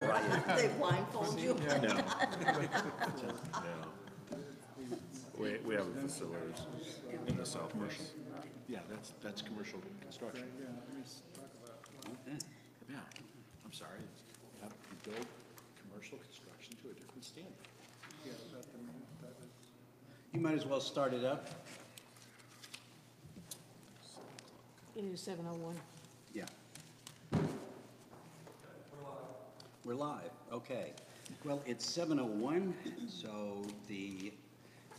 They blindfold you? No. No. We have facilities in the southwest. Yeah, that's commercial construction. Okay. Yeah, I'm sorry. You build commercial construction to a different standard. You might as well start it up. It is 7:01. Yeah. We're live, okay. Well, it's 7:01, so the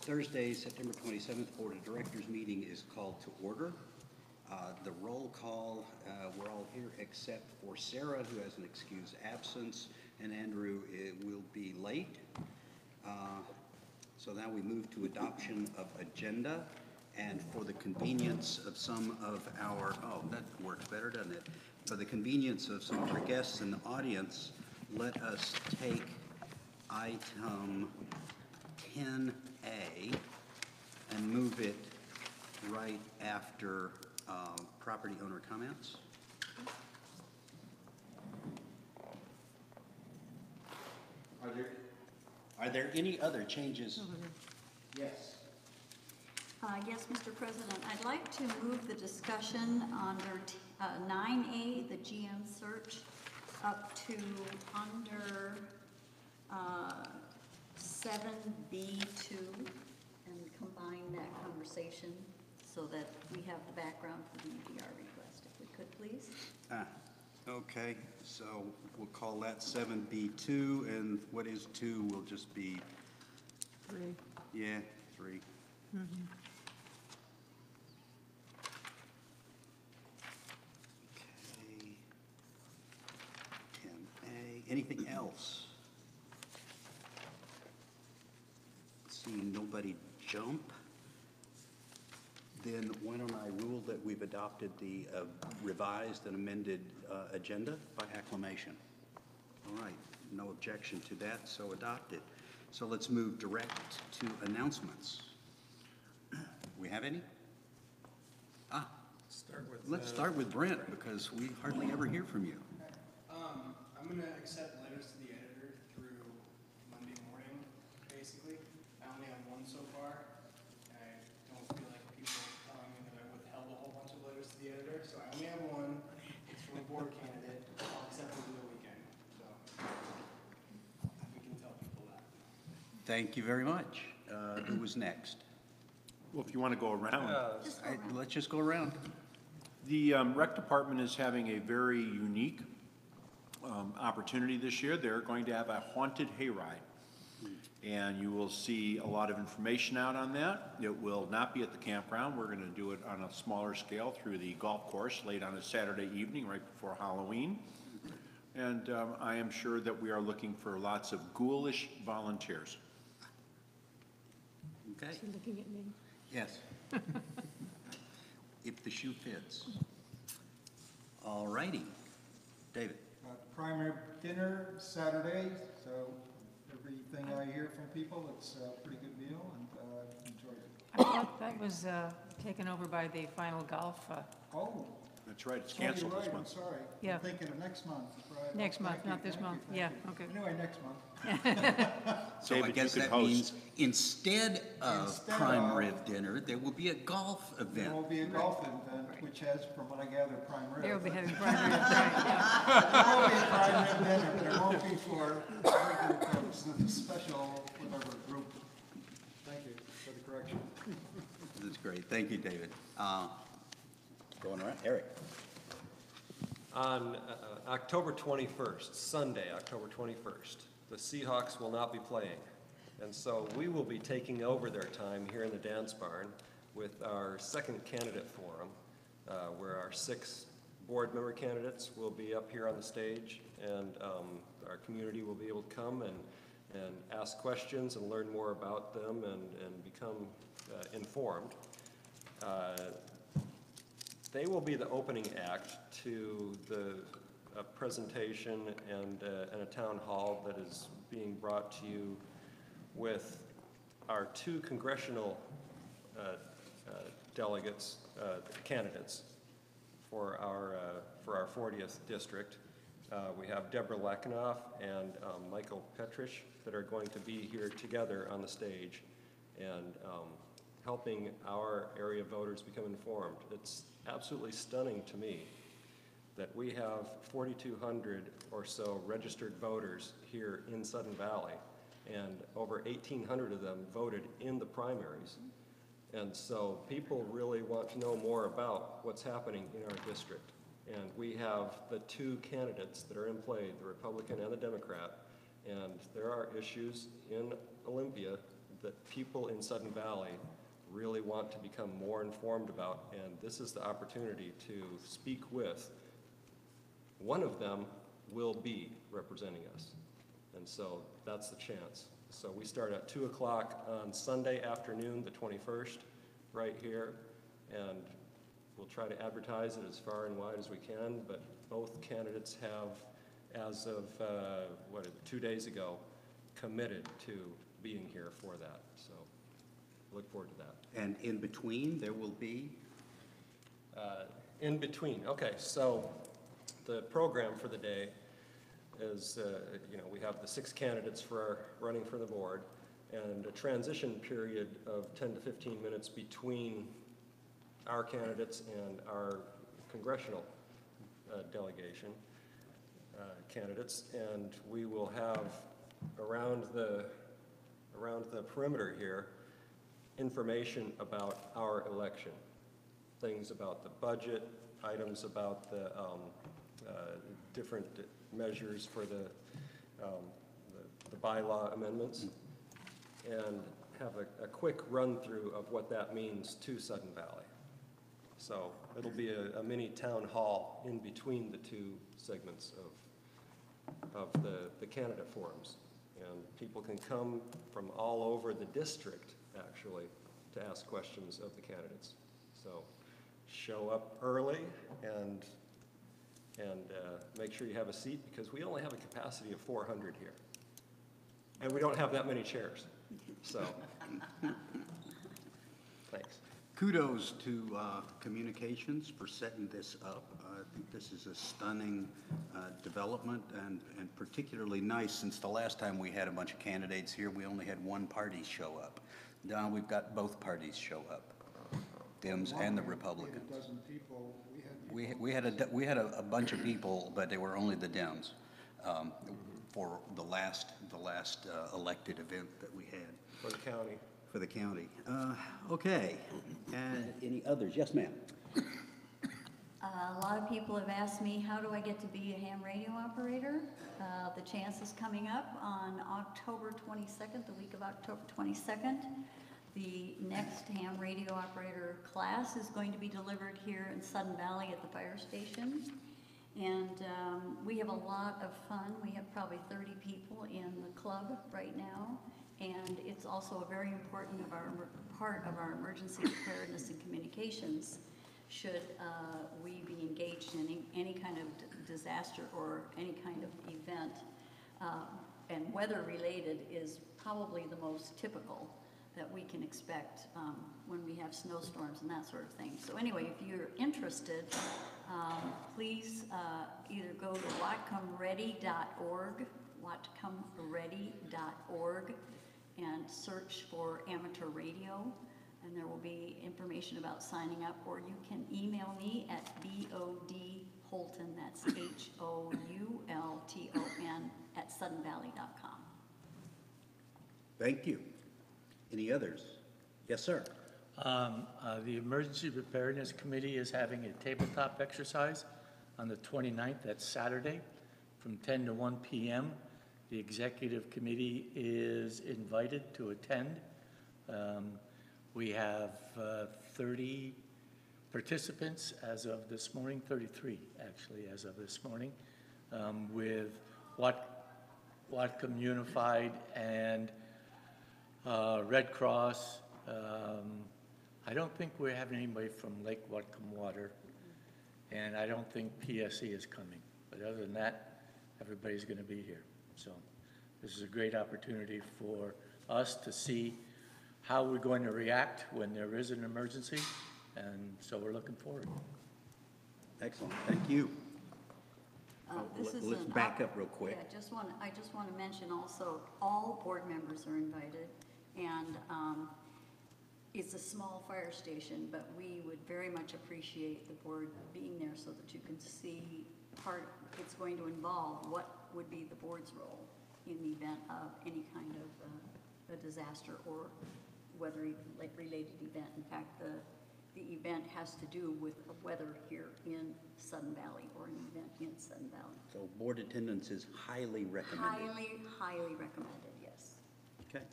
Thursday, September 27th Board of Directors meeting is called to order. The roll call, we're all here except for Sarah, who has an excused absence, and Andrew will be late. So now we move to adoption of agenda, and for the convenience of some of our, oh, that works better, doesn't it? For the convenience of some of our guests in the audience, let us take item 10A and move it right after property owner comments. Are there any other changes? Yes. Yes, Mr. President, I'd like to move the discussion under 9A, the GM search, up to under 7B2 and combine that conversation so that we have the background for the UDR request, if we could, please. Okay, so we'll call that 7B2, and what is 2 will just be, 3. yeah, 3. Okay. 10A. Anything else? Seeing nobody jump, then why don't I rule that we've adopted the revised and amended agenda by acclamation? All right, no objection to that, so adopted. So let's move direct to announcements. We have any? Let's start with Brent, because we hardly ever hear from you. I'm going to accept letters to the editor through Monday morning, basically. I only have one so far. I don't feel like people telling me that I withheld a whole bunch of letters to the editor, so I only have one. It's from a board candidate. I'll accept it over the weekend, so we can tell people that. Thank you very much. Who was next? Well, if you want to go around. Let's just go around. The rec department is having a very unique opportunity this year. They're going to have a haunted hayride. And you will see a lot of information out on that. It will not be at the campground. We're going to do it on a smaller scale through the golf course late on a Saturday evening right before Halloween. And I am sure that we are looking for lots of ghoulish volunteers. Okay. Is he looking at me? Yes. If the shoe fits. All righty. David. Primary dinner Saturday, so everything I hear from people, it's a pretty good meal, and enjoyed it. I thought that was taken over by the final golf. Oh, That's right, it's oh, you're canceled right, this I'm month. sorry. Yeah. I'm thinking of next month. Right. Next month, Thank you, not this thank you, month. thank Yeah, you. okay. Anyway, next month. So I David, you guess could that host. means instead of Instead prime of- rib dinner, there will be a golf There event. will be a golf event, which has, from what I gather, prime rib. They will be having primary, right, yeah. There will be a prime rib dinner, but it won't be for regular folks, the special whatever group. Thank you for the correction. That's great. Thank you, David. Going around. Eric. On October 21st, Sunday, October 21st, the Seahawks will not be playing. And so we will be taking over their time here in the dance barn with our second candidate forum, where our 6 board member candidates will be up here on the stage, and our community will be able to come and ask questions and learn more about them and become informed. They will be the opening act to a presentation and a town hall that is being brought to you with our 2 congressional delegates, candidates for our 40th district. We have Deborah Lackenoff and Michael Petrish that are going to be here together on the stage and helping our area voters become informed. It's absolutely stunning to me that we have 4,200 or so registered voters here in Sudden Valley, and over 1,800 of them voted in the primaries. And so people really want to know more about what's happening in our district. And we have the two candidates that are in play, the Republican and the Democrat, and there are issues in Olympia that people in Sudden Valley really want to become more informed about, and this is the opportunity to speak with. One of them will be representing us, and so that's the chance. So we start at 2 o'clock on Sunday afternoon, the 21st, right here, and we'll try to advertise it as far and wide as we can, but both candidates have, as of, 2 days ago, committed to being here for that, so look forward to that. And in between, there will be? In between, okay, so the program for the day is, we have the 6 candidates running for the board, and a transition period of 10 to 15 minutes between our candidates and our congressional delegation candidates, and we will have around the perimeter here information about our election, things about the budget, items about the different measures for the bylaw amendments, and have a quick run-through of what that means to Sudden Valley. So it'll be a mini town hall in between the two segments of the candidate forums. And people can come from all over the district, actually, to ask questions of the candidates. So show up early and make sure you have a seat, because we only have a capacity of 400 here. And we don't have that many chairs, so thanks. Kudos to Communications for setting this up. I think this is a stunning development, and particularly nice, since the last time we had a bunch of candidates here, we only had one party show up. Now we've got both parties show up, Dems and the Republicans. We had a dozen people. We had a bunch of people, but they were only the Dems for the last elected event that we had. For the county. For the county. Okay. And any others? Yes, ma'am. A lot of people have asked me, how do I get to be a ham radio operator? The chance is coming up on October 22nd, the week of October 22nd. The next ham radio operator class is going to be delivered here in Sudden Valley at the fire station. And we have a lot of fun. We have probably 30 people in the club right now. And it's also a very important part of our emergency preparedness and communications should we be engaged in any kind of disaster or any kind of event. And weather-related is probably the most typical that we can expect when we have snowstorms and that sort of thing. So anyway, if you're interested, please either go to whatcomeready.org, whatcomeready.org, and search for amateur radio, and there will be information about signing up, or you can email me at bodholton, that's HOULTON, at suddenvalley.com. Thank you. Any others? Yes, sir. The Emergency Preparedness Committee is having a tabletop exercise on the 29th, that's Saturday, from 10 to 1 p.m. The Executive Committee is invited to attend. We have 30 participants as of this morning, 33 actually as of this morning, with Whatcom Unified and Red Cross. I don't think we're having anybody from Lake Whatcom Water, and I don't think PSE is coming. But other than that, everybody's going to be here. So this is a great opportunity for us to see how we're going to react when there is an emergency, and so we're looking forward. Excellent. Thank you. This is Let's an back op- up real quick. Yeah, I just want to mention also, all board members are invited, and it's a small fire station, but we would very much appreciate the board being there so that you can see it's going to involve what would be the board's role in the event of any kind of a disaster or weather-related event. In fact, the event has to do with weather here in Sudden Valley, or an event in Sudden Valley. So board attendance is highly recommended. Highly, highly recommended, yes. Okay,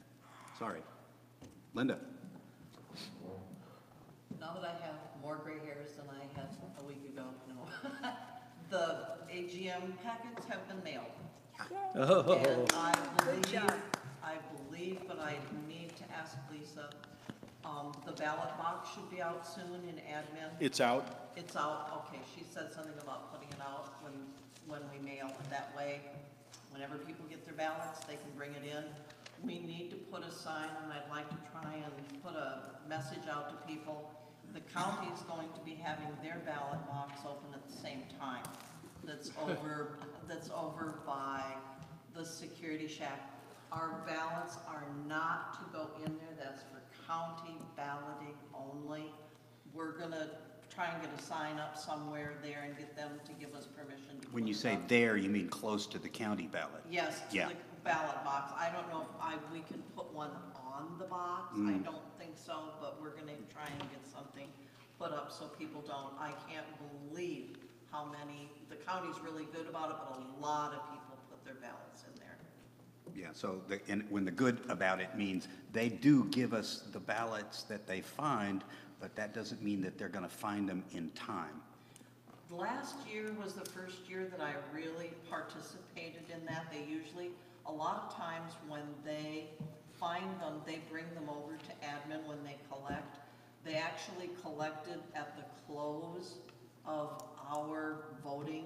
sorry. Linda? Now that I have more gray hairs than I had a week ago, no. The AGM packets have been mailed. Oh, And I believe, but I need to ask Lisa, the ballot box should be out soon in admin. It's out. It's out, okay, she said something about putting it out when we mail it. That way, whenever people get their ballots, they can bring it in. We need to put a sign, and I'd like to try and put a message out to people. The county is going to be having their ballot box open at the same time. That's over by the security shack. Our ballots are not to go in there, that's for county balloting only. We're gonna try and get a sign up somewhere there and get them to give us permission to When put you it say up. there, you mean close to the county ballot? Yes, to Yeah. the ballot box. I don't know if we can put one on the box. I don't think so, but we're gonna try and get something put up so people don't. I can't believe how many, the county's really good about it, but a lot of people put their ballots in there. Yeah, so and when the good about it means they do give us the ballots that they find, but that doesn't mean that they're going to find them in time. Last year was the first year that I really participated in that. They usually, a lot of times when they find them, they bring them over to admin when they collect. They actually collected at the close of our voting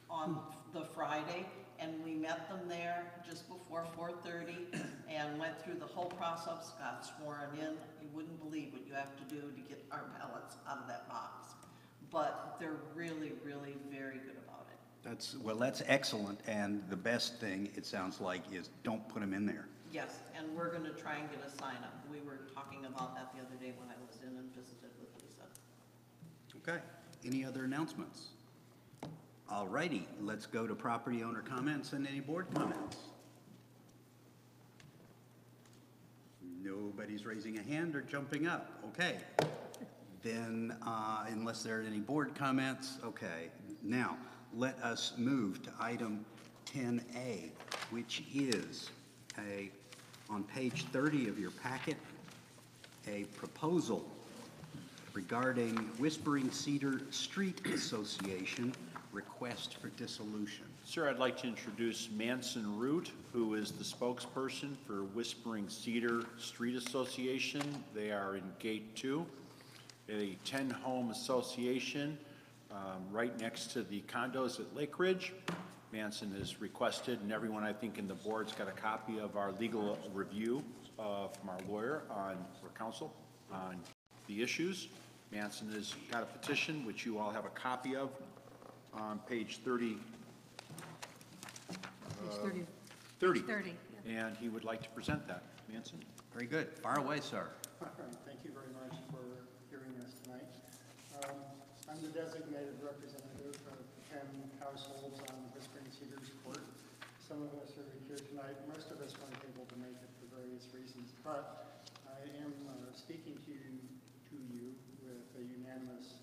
on the Friday, and we met them there just before 4:30 and went through the whole process, got sworn in. You wouldn't believe what you have to do to get our ballots out of that box. But they're really, really very good about it. That's excellent, and the best thing, it sounds like, is don't put them in there. Yes, and we're gonna try and get a sign up. We were talking about that the other day when I was in and visited with Lisa. Okay, any other announcements? All righty, let's go to property owner comments and any board comments. Nobody's raising a hand or jumping up, okay. Then, unless there are any board comments, okay. Now, let us move to item 10A, which is on page 30 of your packet, a proposal regarding Whispering Cedar Street Association request for dissolution. Sir, I'd like to introduce Manson Root, who is the spokesperson for Whispering Cedar Street Association. They are in Gate 2, a 10-home association right next to the condos at Lake Ridge. Manson has requested, and everyone I think in the board's got a copy of our legal review from our lawyer for counsel on the issues. Manson has got a petition, which you all have a copy of, on page 30. Page 30. 30. And he would like to present that. Manson? Very good. Fire away, sir. Thank you very much for hearing us tonight. I'm the designated representative of 10 households on Whispering Cedars Court. Some of us are here tonight. Most of us weren't able to make it for various reasons, but I am speaking to you with a unanimous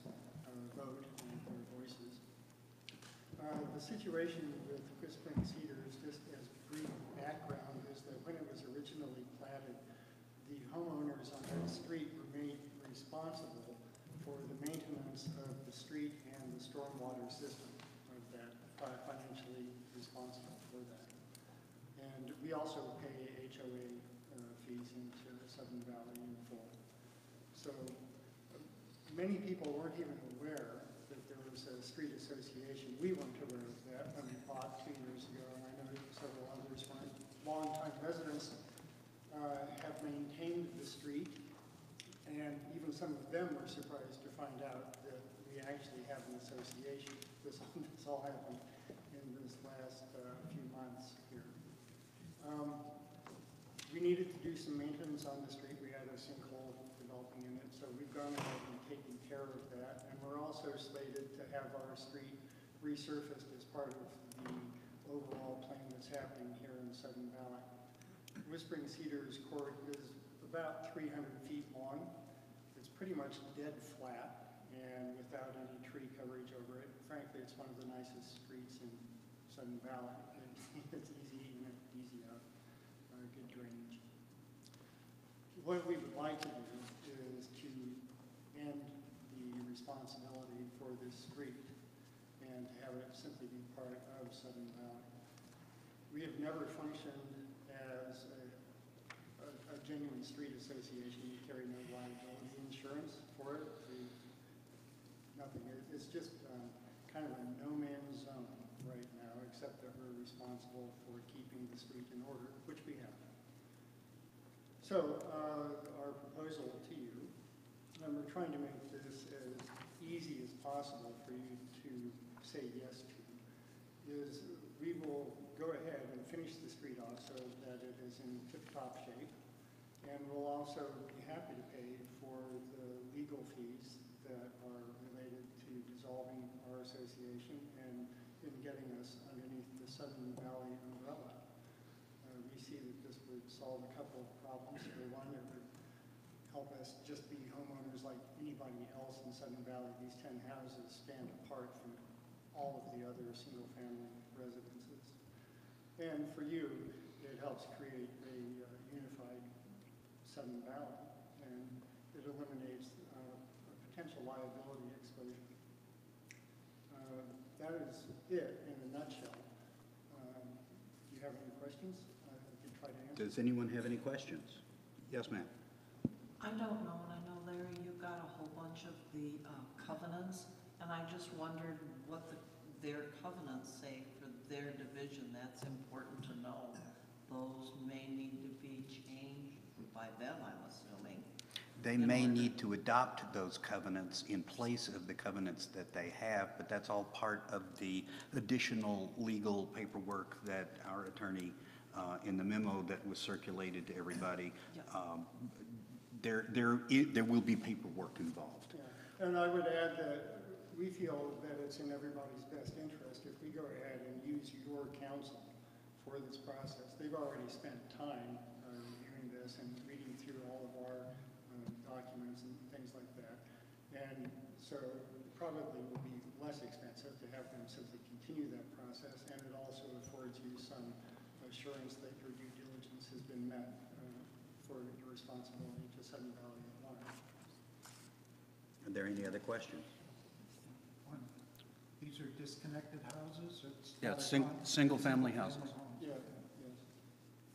vote and clear voices. The situation with Whispering Cedars, just as brief background, is that when it was originally platted, the homeowners on that street were made responsible for the maintenance of the street and the stormwater system of that, financially responsible for that. And we also pay HOA fees into Southern Valley in full. So many people weren't even aware that there was a street association. We weren't aware of that when we bought 2 years ago, and I know several others weren't. Longtime residents have maintained the street, and even some of them were surprised to find out that we actually have an association. The this all happened in this last few months here. We needed to do some maintenance on the street. We had a sinkhole developing in it, so we've gone ahead and taken care of that. And we're also slated to have our street resurfaced as part of the overall plan that's happening here in Sudden Valley. Whispering Cedars Court is about 300 feet long. It's pretty much dead flat and without any tree coverage over it. Frankly, it's one of the nicest streets in Sudden Valley. It's easy in, easy out, good drainage. What we would like to do is to end the responsibility for this street and to have it simply be part of Sudden Valley. We have never functioned as a genuine street association. We carry no liability insurance for it. Nothing. It's just kind of a no man's zone right now, except that we're responsible for keeping the street in order, which we have. So our proposal to you, and we're trying to make this as easy as possible for you to say yes to, is we will go ahead and finish the street off so that it is in tip-top shape. And we'll also be happy to pay for the legal fees that are related to dissolving our association and in getting us underneath the Sudden Valley umbrella. We see that this would solve a couple of problems. For one, it would help us just be homeowners like anybody else in Sudden Valley. These 10 houses stand apart from all of the other single-family residences. And for you, it helps create a unified Sudden Valley, and it eliminates a potential liability exposure. That is it in a nutshell. Do you have any questions? I can try to answer. Does anyone have any questions? Yes, ma'am. I don't know, and I know, Larry, you got a whole bunch of the covenants, and I just wondered what their covenants say for their division. That's important to know. Those may need to be changed by them, I'm assuming. They may need to adopt those covenants in place of the covenants that they have, but that's all part of the additional legal paperwork that our attorney, in the memo that was circulated to everybody, there will be paperwork involved. Yeah. And I would add that we feel that it's in everybody's best interest if we go ahead and use your counsel for this process. They've already spent time reviewing this and reading through all of our documents and things like that. And so it probably will be less expensive to have them simply continue that process, and it also affords you some assurance that your due diligence has been met for your responsibility to Sudden Valley at large. Are there any other questions? These are disconnected houses? Yeah, it's single-family houses. Yeah, yes.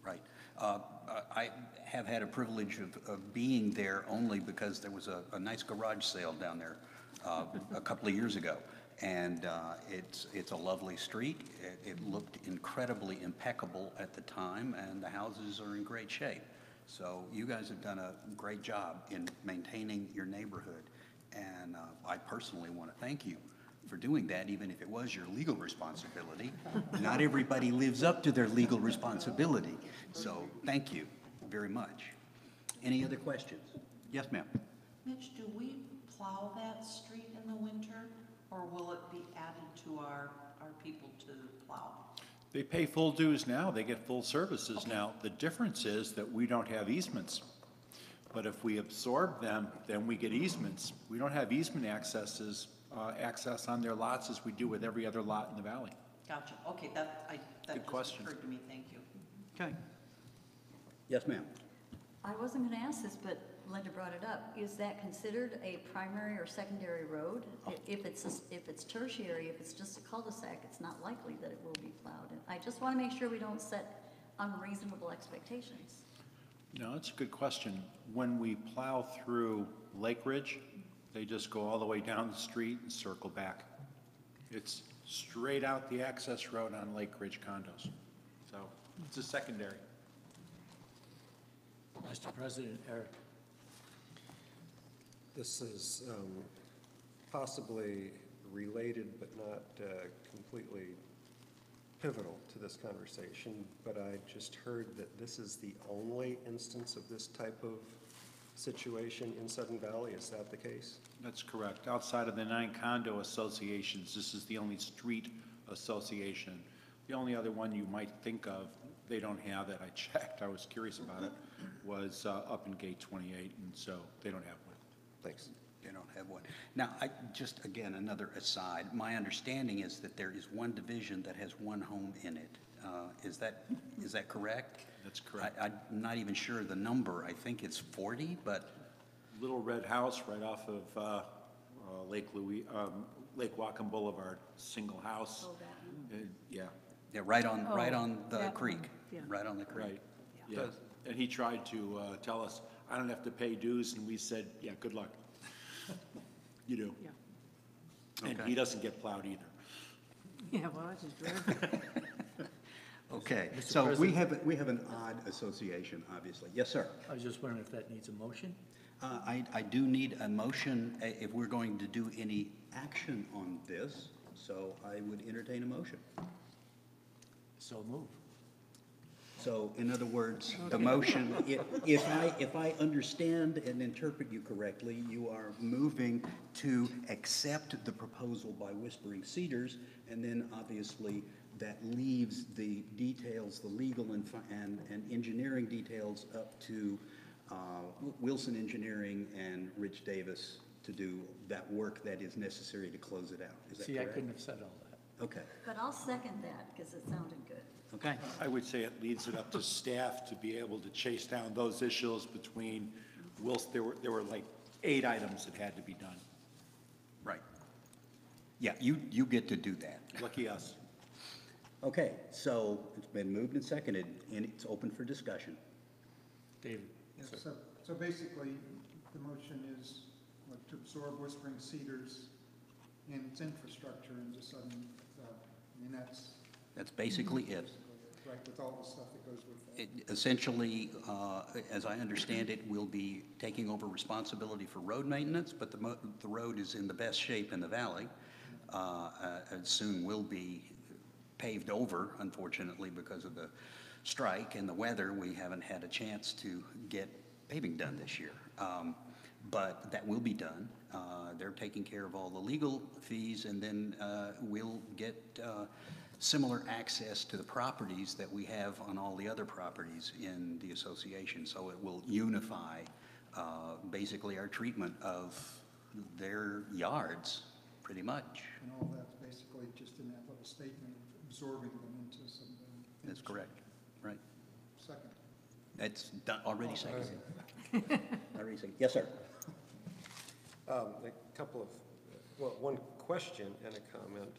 Right. I have had a privilege of being there only because there was a nice garage sale down there a couple of years ago. And it's a lovely street. It looked incredibly impeccable at the time, and the houses are in great shape. So you guys have done a great job in maintaining your neighborhood. And I personally want to thank you for doing that, even if it was your legal responsibility. Not everybody lives up to their legal responsibility. So thank you very much. Any other questions? Yes, ma'am. Mitch, do we plow that street in the winter, or will it be added to our people to plow? They pay full dues now, they get full services now. The difference is that we don't have easements. But if we absorb them, then we get easements. We don't have easement access on their lots as we do with every other lot in the valley. Gotcha. Okay, that Good just question. occurred to me. Thank you. Okay. Yes, ma'am. I wasn't going to ask this, but Linda brought it up. Is that considered a primary or secondary road? If it's tertiary, if it's just a cul-de-sac, it's not likely that it will be plowed. And I just want to make sure we don't set unreasonable expectations. No, it's a good question. When we plow through Lake Ridge, they just go all the way down the street and circle back. It's straight out the access road on Lake Ridge condos. So it's a secondary. Mr. President, Eric. This is possibly related but not completely pivotal to this conversation, but I just heard that this is the only instance of this type of situation in Sudden Valley. Is that the case? That's correct. Outside of the 9 condo associations, this is the only street association. The only other one you might think of, they don't have it, I checked, I was curious about it, was up in Gate 28, and so they don't have one. Thanks. They don't have one. Now, just again, another aside, my understanding is that there is one division that has one home in it. Is that correct? That's correct. I'm not even sure the number. I think it's 40, but Little Red House right off of Lake Wacom Boulevard, single house. Oh, that one. Yeah, yeah, right on the that creek. one, yeah. Right on the creek. right, yeah. And he tried to tell us, I don't have to pay dues, and we said, yeah, good luck. You do. Yeah. And Okay. he doesn't get plowed either. Yeah, well, I just drove. Okay, Mr. so President. we have an odd association, obviously. Yes, sir. I was just wondering if that needs a motion? I do need a motion if we're going to do any action on this, so I would entertain a motion. So move. So in other words, the motion, if I understand and interpret you correctly, you are moving to accept the proposal by Whispering Cedars, and then obviously that leaves the details, the legal and engineering details up to Wilson Engineering and Rich Davis to do that work that is necessary to close it out. Is that See, I correct? couldn't have said all that. Okay, But I'll second that because it sounded good. okay. I would say it leads it up to staff to be able to chase down those issues between Wilson. There were like 8 items that had to be done. Right. Yeah, you get to do that. Lucky us. Okay, so it's been moved and seconded, and it's open for discussion. David? Yes, so basically, the motion is what, to absorb Whispering Cedars and its infrastructure into Sudden Valley. I mean, That's basically it. right, with all the stuff that goes with that. Essentially, as I understand it, we'll be taking over responsibility for road maintenance, but the road is in the best shape in the valley. And soon will be paved over, unfortunately, because of the strike and the weather. We haven't had a chance to get paving done this year. But that will be done. They're taking care of all the legal fees, and then we'll get similar access to the properties that we have on all the other properties in the association. So it will unify basically our treatment of their yards, pretty much. And all that's basically just in that little statement of absorbing them into some. That's correct, right? Second. That's done, already seconded. Already seconded. Yes, sir. A couple of, well, one question and a comment.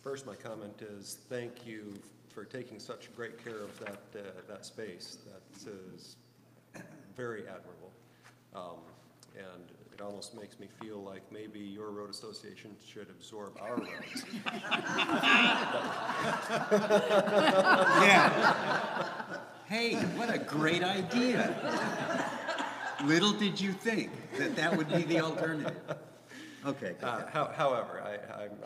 First, my comment is thank you for taking such great care of that space. That is very admirable. And it almost makes me feel like maybe your road association should absorb our roads. Yeah. Hey, what a great idea. Little did you think that that would be the alternative. Okay. However,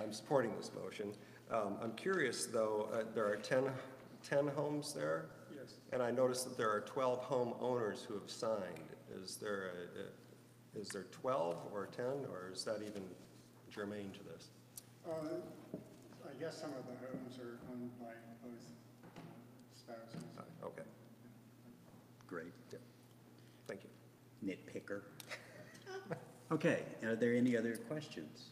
I'm supporting this motion. I'm curious, though, there are 10 homes there? Yes. And I noticed that there are 12 home owners who have signed. Is there 12 or 10, or is that even germane to this? I guess some of the homes are owned by both spouses. Okay, Great. thank you. Nitpicker. Okay, are there any other questions?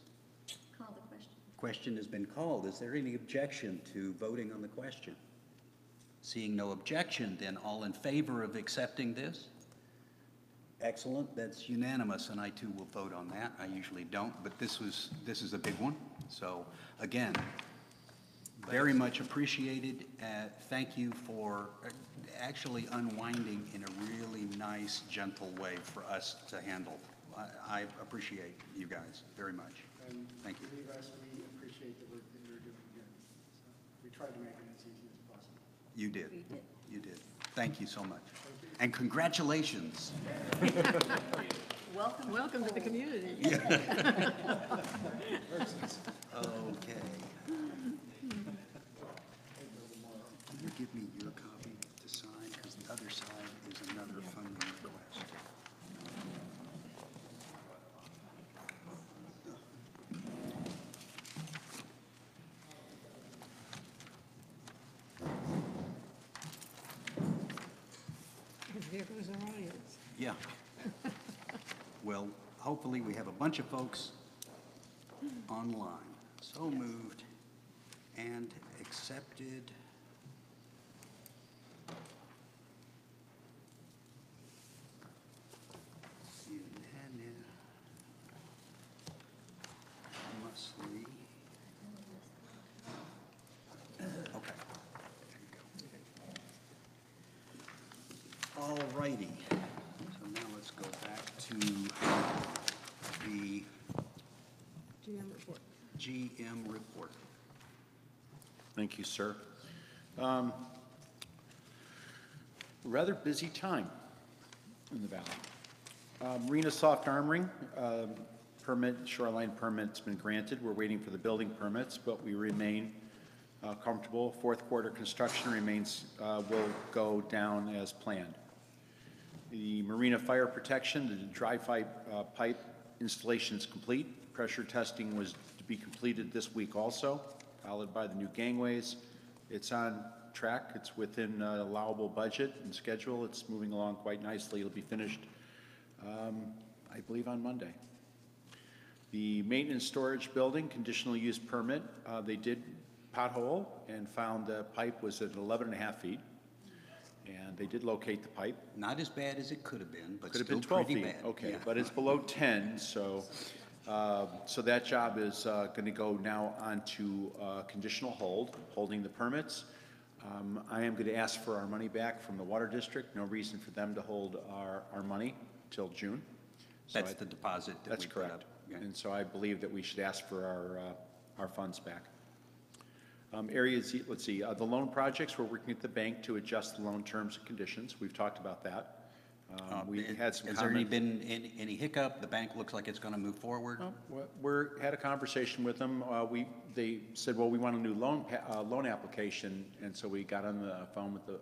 Call the question. Question has been called. Is there any objection to voting on the question? Seeing no objection, then all in favor of accepting this? Excellent, that's unanimous, and I too will vote on that. I usually don't, but this is a big one. So again, very much appreciated. Thank you for actually unwinding in a really nice, gentle way for us to handle. I appreciate you guys very much. And Thank you. believe us, we appreciate the work that you're doing here. So we tried to make it as easy as possible. You did. We did. You did. Thank you so much. And congratulations. Welcome. Welcome to the community. Okay. Can you give me your copy to sign, because the other side is another funding request. There goes our audience. Yeah. Well, hopefully we have a bunch of folks online. So moved and accepted. Unanimously. Okay. All righty. So now let's go back to the GM report. GM report. Thank you, sir. Rather busy time in the valley. Marina soft armoring permit, shoreline permit's been granted. We're waiting for the building permits, but we remain comfortable. Fourth quarter construction remains, will go down as planned. The marina fire protection, the dry pipe installation is complete. Pressure testing was to be completed this week also, followed by the new gangways. It's on track. It's within allowable budget and schedule. It's moving along quite nicely. It'll be finished, I believe, on Monday. The maintenance storage building, conditional use permit, they did pothole and found the pipe was at 11.5 feet. And they did locate the pipe. Not as bad as it could have been, but Could have still been 12 pretty feet, bad. okay, Yeah. but it's below 10, so, so that job is going to go now onto conditional hold, holding the permits. I am going to ask for our money back from the Water District. No reason for them to hold our money till June. So That's the deposit that That's we put up. correct. Yeah. And so I believe that we should ask for our funds back. Areas, let's see, the loan projects, we're working with the bank to adjust the loan terms and conditions. We've talked about that. We had some Has there any comments. been any hiccup? The bank looks like it's going to move forward? We're had a conversation with them. They said, well, we want a new loan application, and so we got on the phone with the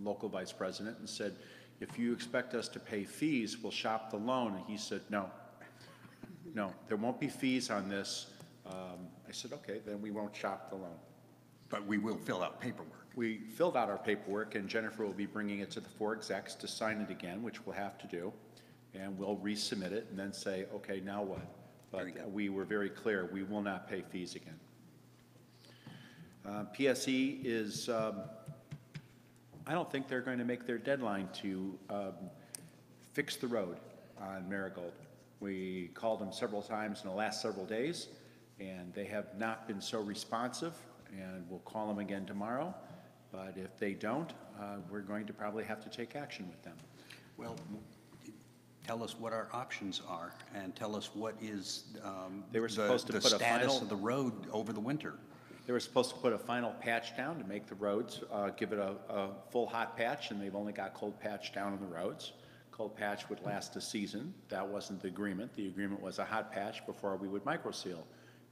local vice president and said, if you expect us to pay fees, we'll shop the loan. And he said, no, there won't be fees on this. I said, okay, then we won't shop the loan. But we will fill out paperwork. We filled out our paperwork, and Jennifer will be bringing it to the 4 execs to sign it again, which we'll have to do, and we'll resubmit it and then say, okay, now what? Very But good. we were very clear, we will not pay fees again. PSE is, I don't think they're going to make their deadline to fix the road on Marigold. We called them several times in the last several days, and they have not been so responsive, and we'll call them again tomorrow. But if they don't, we're going to probably have to take action with them. Well, tell us what our options are, and tell us what is They were supposed to the put a status final- of the road over the winter. They were supposed to put a final patch down to make the roads, give it a full hot patch, and they've only got cold patch down on the roads. Cold patch would last a season. That wasn't the agreement. The agreement was a hot patch before we would microseal.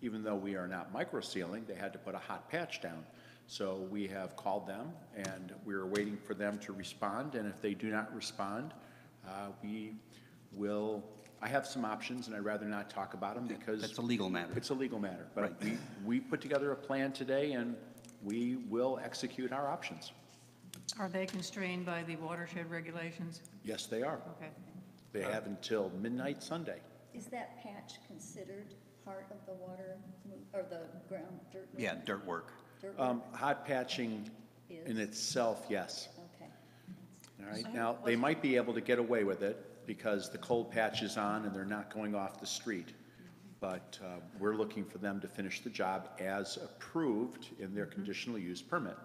Even though we are not microsealing, they had to put a hot patch down. So we have called them, and we're waiting for them to respond, and if they do not respond, we will, I have some options, and I'd rather not talk about them because That's a legal matter. it's a legal matter. But Right. we put together a plan today, and we will execute our options. Are they constrained by the watershed regulations? Yes, they are. Okay. They have until midnight Sunday. Is that patch considered part of the water, or the ground dirt? Yeah, dirt work. Dirt work? Hot patching in Is? itself, yes. Okay. All right, now, they might be able to get away with it because the cold patch is on and they're not going off the street. But we're looking for them to finish the job as approved in their conditional use permit.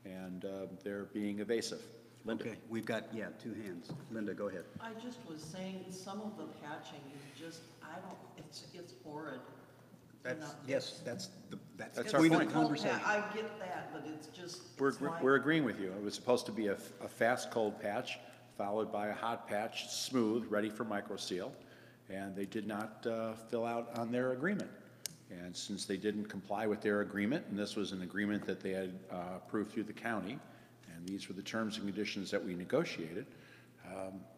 And they're being evasive. Linda? Okay, we've got, 2 hands. Linda, go ahead. I just was saying, some of the patching is just, it's horrid. You know, Yes, that's That's it's our point of point. the cold conversation. I get that, but it's just, We're it's like- agreeing with you. It was supposed to be a fast cold patch, followed by a hot patch, smooth, ready for microseal, and they did not fill out on their agreement. And since they didn't comply with their agreement, and this was an agreement that they had approved through the county, and these were the terms and conditions that we negotiated,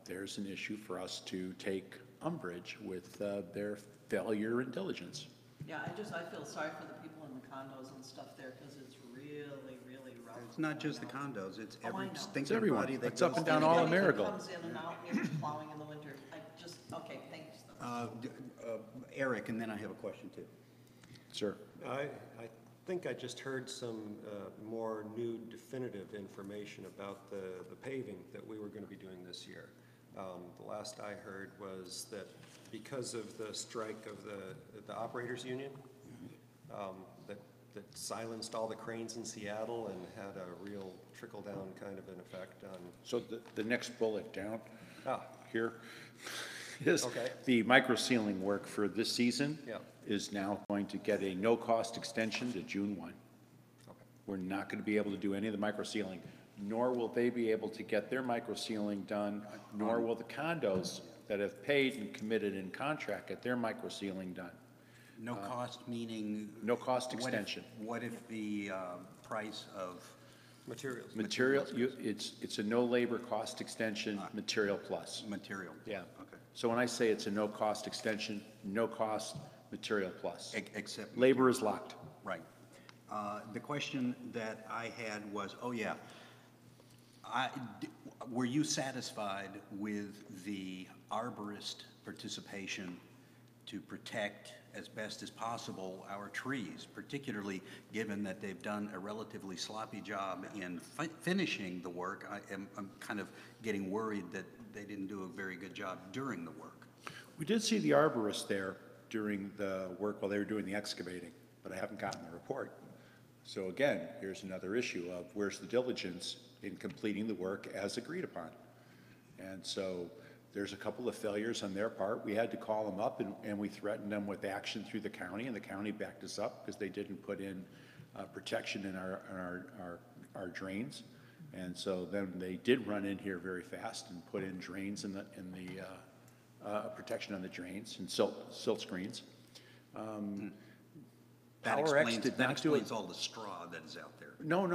there's an issue for us to take umbrage with their failure and diligence. Yeah, I feel sorry for the people in the condos and stuff there, because it's really, really rough. It's not just the condos, it's Oh, I every, know. think It's everyone. everybody that It's up goes and down through all the- of Marigold. Comes in and out, maybe plowing in the winter. Okay, thanks. Eric, and then I have a question too. Sir? I think I just heard some more new definitive information about the paving that we were going to be doing this year. The last I heard was that because of the strike of the operators union, that silenced all the cranes in Seattle and had a real trickle-down kind of an effect on. So the next bullet down Ah, here is Okay. the micro sealing work for this season Yeah. is now going to get a no-cost extension to June 1. okay. We're not going to be able to do any of the micro sealing, nor will they be able to get their micro sealing done, nor will the condos that have paid and committed in contract get their micro sealing done. No cost meaning? No cost what if- extension. What if the price of, Materials. Material, it's a no labor cost extension, material plus. material? Yeah. Okay. So when I say it's a no-cost extension, no cost, material plus. Except. Labor is locked. Right. The question that I had was, oh yeah, were you satisfied with the arborist participation to protect as best as possible our trees, particularly given that they've done a relatively sloppy job in finishing the work? I'm kind of getting worried that they didn't do a very good job during the work. We did see the arborist there during the work while they were doing the excavating, but I haven't gotten the report. So again, here's another issue of where's the diligence in completing the work as agreed upon? And so there's a couple of failures on their part. We had to call them up and we threatened them with action through the county, and the county backed us up because they didn't put in protection in our drains. And so then they did run in here very fast and put in drains in the protection on the drains and silt screens. That PowerX did not do it. explains all the straw that is out there. No.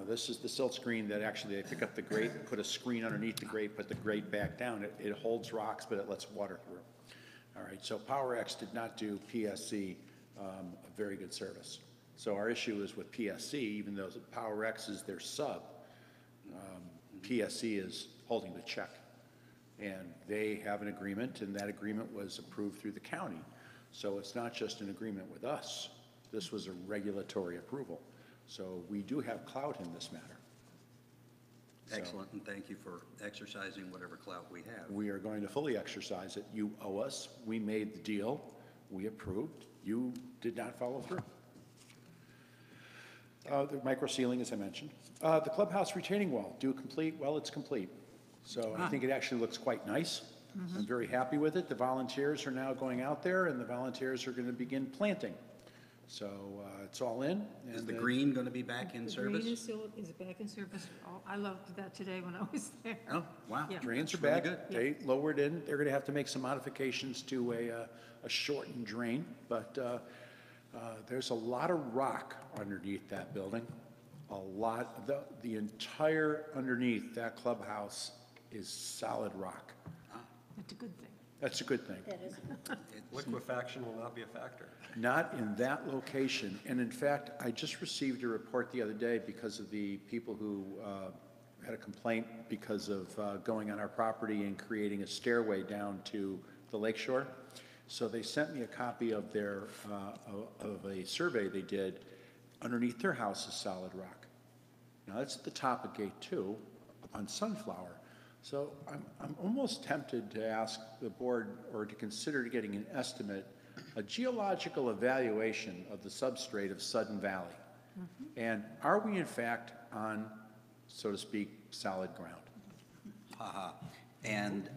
This is the silt screen that actually they pick up the grate, put a screen underneath the grate, put the grate back down. It holds rocks, but it lets water through. All right, so PowerX did not do PSC a very good service. So our issue is with PSC, even though PowerX is their sub, PSC is holding the check. And they have an agreement, and that agreement was approved through the county. So it's not just an agreement with us. This was a regulatory approval. So we do have clout in this matter. So Excellent, and thank you for exercising whatever clout we have. we are going to fully exercise it. You owe us. We made the deal. We approved. You did not follow through. The micro sealing, as I mentioned. The clubhouse retaining wall, due complete? Well, it's complete. So I think it actually looks quite nice. I'm very happy with it. The volunteers are now going out there, and the volunteers are going to begin planting. So it's all in. Is and the then- green going to be back in The service? green is still, is back in service. Oh, I loved that today when I was there. Oh, wow. Yeah. Drains are That's really back. good. They lowered in. They're going to have to make some modifications to a shortened drain, but there's a lot of rock underneath that building. A lot. The entire underneath that clubhouse is solid rock. That's a good thing. That's a good thing. That is, Liquefaction will not be a factor. Not in that location. And in fact, I just received a report the other day because of the people who had a complaint because of going on our property and creating a stairway down to the lakeshore. So they sent me a copy of their, of a survey they did. Underneath their house is solid rock. Now that's at the top of Gate 2 on Sunflower. So I'm almost tempted to ask the board or to consider getting an estimate, a geological evaluation of the substrate of Sudden Valley. And are we in fact on, so to speak, solid ground? And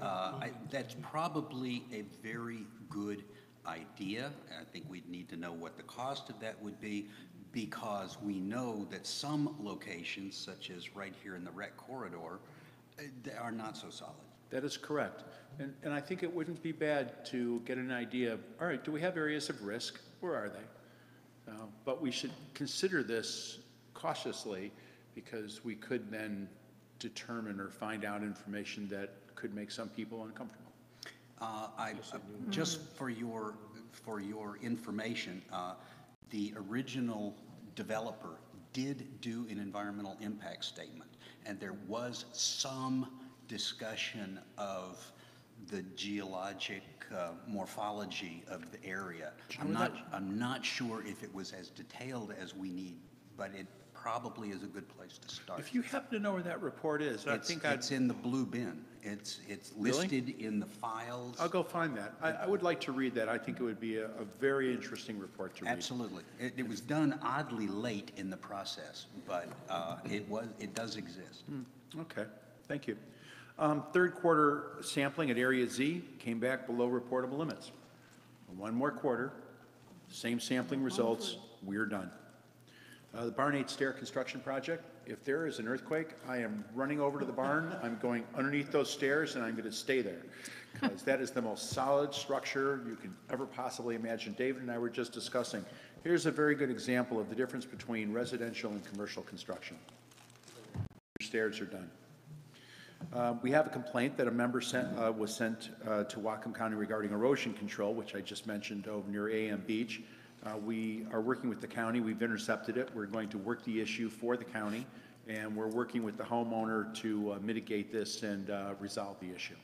that's probably a very good idea. I think we'd need to know what the cost of that would be, because we know that some locations, such as right here in the rec corridor, They are not so solid. That is correct. And I think it wouldn't be bad to get an idea of, all right, do we have areas of risk? Where are they? But we should consider this cautiously, because we could then determine or find out information that could make some people uncomfortable. Just for your information, the original developer did do an environmental impact statement, and there was some discussion of the geologic morphology of the area. I'm not sure if it was as detailed as we need, but it probably is a good place to start. If you happen to know where that report is, It's in the blue bin. It's Really? listed in the files. I'll go find that. I would like to read that. I think it would be a very interesting report to read. Absolutely. It was done oddly late in the process, but it does exist. Okay, thank you. Third quarter sampling at Area Z came back below reportable limits. One more quarter, same sampling results, we're done. The Barn 8 stair construction project, if there is an earthquake, I am running over to the barn, I'm going underneath those stairs, and I'm going to stay there, because that is the most solid structure you can ever possibly imagine. David and I were just discussing. Here's a very good example of the difference between residential and commercial construction. Stairs are done. We have a complaint that a member was sent to Whatcom County regarding erosion control, which I just mentioned over near AM Beach. We are working with the county. We've intercepted it. We're going to work the issue for the county, and we're working with the homeowner to mitigate this and resolve the issue.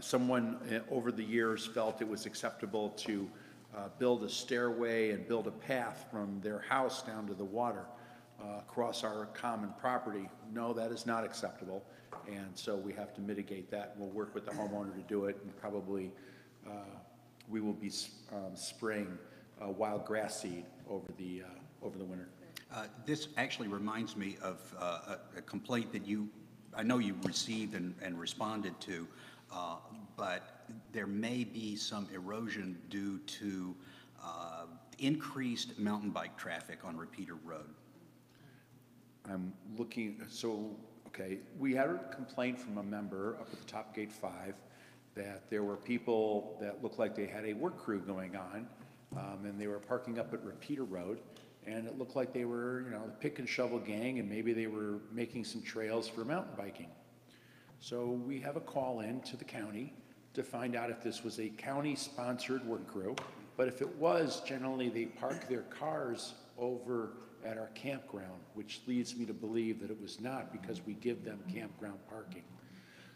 Someone over the years felt it was acceptable to build a stairway and build a path from their house down to the water across our common property. No, that is not acceptable, and so we have to mitigate that. We'll work with the homeowner to do it, and probably we will be spraying wild grass seed over the winter. This actually reminds me of a complaint that I know you received and responded to, but there may be some erosion due to increased mountain bike traffic on Repeater Road. I'm looking, okay, we had a complaint from a member up at the top gate 5 that there were people that looked like they had a work crew going on, and they were parking up at Repeater Road, and it looked like they were, the pick and shovel gang, and maybe they were making some trails for mountain biking. So we have a call in to the county to find out if this was a county-sponsored work crew, but if it was, generally they park their cars over at our campground, which leads me to believe that it was not, because we give them campground parking.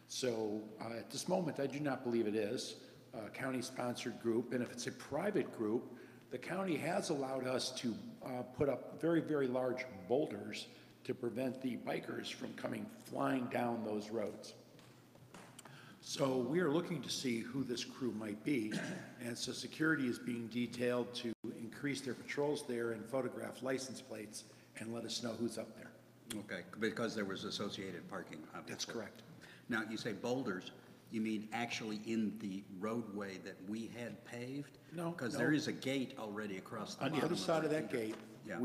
So at this moment, I do not believe it is a county-sponsored group, and if it's a private group, the county has allowed us to put up very, very large boulders to prevent the bikers from coming flying down those roads. So we are looking to see who this crew might be, and so security is being detailed to increase their patrols there and photograph license plates and let us know who's up there. Okay, because there was associated parking, obviously. That's correct. Now, you say boulders, you mean actually in the roadway that we had paved? No, Because no. there is a gate already across the On bottom the other side of that Repeater. gate, Yeah.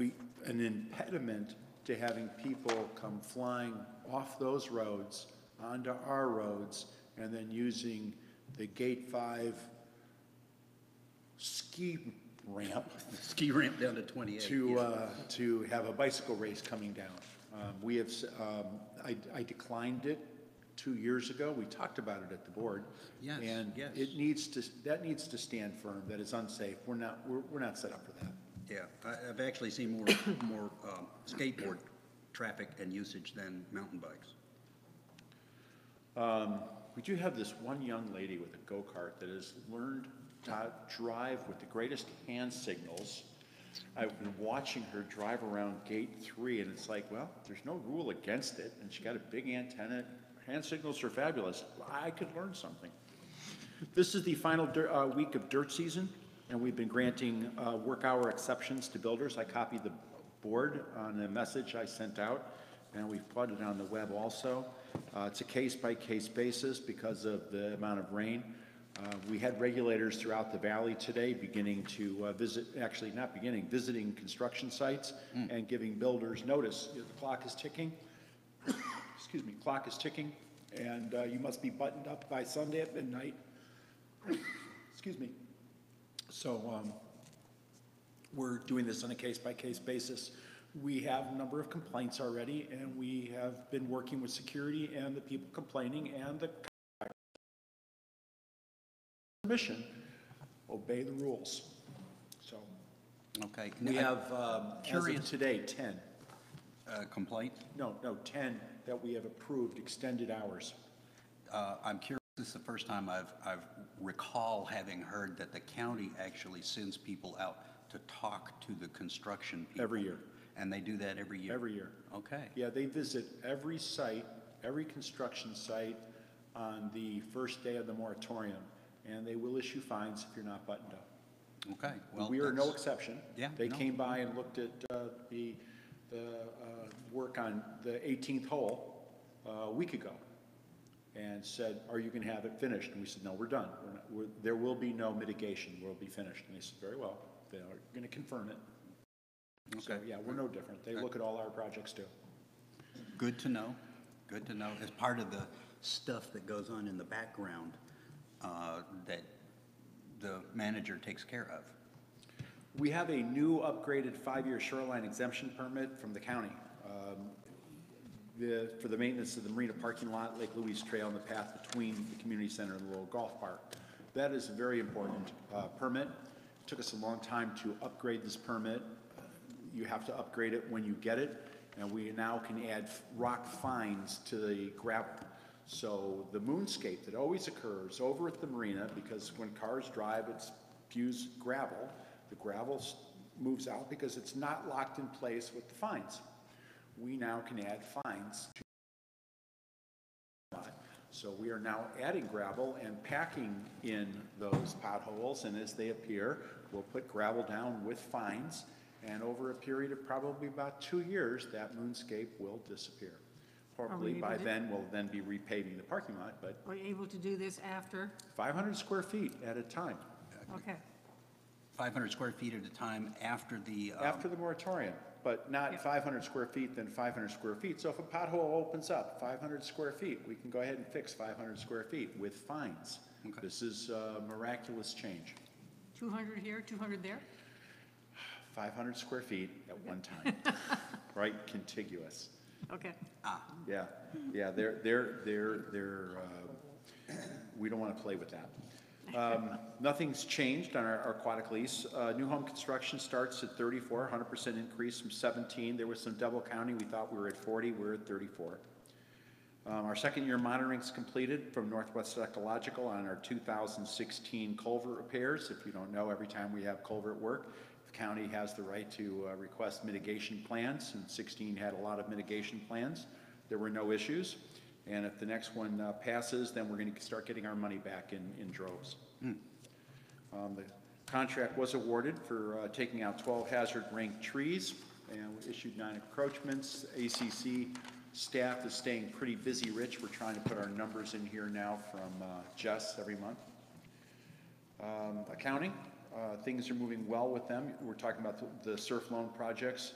an impediment to having people come flying off those roads onto our roads and then using the Gate 5 ski ramp Ski ramp down to 28. to have a bicycle race coming down. We have, I declined it 2 years ago. We talked about it at the board. Yes, And yes. that needs to stand firm. That is unsafe. We're not set up for that. Yeah, I've actually seen more skateboard traffic and usage than mountain bikes. We do have this one young lady with a go-kart that has learned to drive with the greatest hand signals. I've been watching her drive around Gate 3, and it's like, well, there's no rule against it, and she got a big antenna. Hand signals are fabulous. I could learn something. This is the final week of dirt season, and we've been granting work hour exceptions to builders. I copied the board on a message I sent out, and we've put it on the web also. It's a case-by-case basis because of the amount of rain. We had regulators throughout the valley today beginning to visiting construction sites and giving builders notice. The clock is ticking. Excuse excuse me, clock is ticking, and you must be buttoned up by Sunday at midnight. Excuse me. So we're doing this on a case-by-case basis. We have a number of complaints already, and we have been working with security and the people complaining and the permission, obey the rules. So Okay. we have, as Curious. of today, 10. Complaint? No, 10 that we have approved extended hours. I'm curious, this is the first time I've recall having heard that the county actually sends people out to talk to the construction people. Every year. And they do that every year? Every year. Okay. Yeah, they visit every site, every construction site on the first day of the moratorium, and they will issue fines if you're not buttoned up. Okay, well. We are no that's- exception. Yeah, They no. came by and looked at the work on the 18th hole a week ago and said, are you going to have it finished? And we said, no, we're done. There will be no mitigation. We'll be finished. And they said, very well. They are going to confirm it. So, Okay. yeah, we're no different. They look at all our projects too. Good to know. Good to know. As part of the stuff that goes on in the background that the manager takes care of. We have a new upgraded 5-year shoreline exemption permit from the county for the maintenance of the marina parking lot, Lake Louise Trail, and the path between the community center and the little golf park. That is a very important permit. It took us a long time to upgrade this permit. You have to upgrade it when you get it, and we now can add rock fines to the gravel. So the moonscape that always occurs over at the marina, because when cars drive, it spews gravel. The gravel moves out because it's not locked in place with the fines. We now can add fines to the lot. So we are now adding gravel and packing in those potholes, and as they appear, we'll put gravel down with fines, and over a period of probably about 2 years, that moonscape will disappear. Probably able by to- then, we'll then be repaving the parking lot, but Are you able to do this after? 500 square feet at a time, Okay. 500 square feet at a time after the. after the moratorium, but not Yeah. 500 square feet, then 500 square feet. So if a pothole opens up 500 square feet, we can go ahead and fix 500 square feet with fines. Okay. This is a miraculous change. 200 here, 200 there? 500 square feet at one time, right, contiguous. Okay. Yeah, we don't want to play with that. Nothing's changed on our aquatic lease. New home construction starts at 34, 100% increase from 17. There was some double counting. We thought we were at 40, we're at 34. Our second year monitoring is completed from Northwest Ecological on our 2016 culvert repairs. If you don't know, every time we have culvert work, the county has the right to request mitigation plans, and 16 had a lot of mitigation plans. There were no issues, and if the next one passes, then we're going to start getting our money back in droves. The contract was awarded for taking out 12 hazard ranked trees, and we issued 9 encroachments. ACC staff is staying pretty busy, Rich. We're trying to put our numbers in here now from Jess every month. Accounting, things are moving well with them. We're talking about the surf loan projects.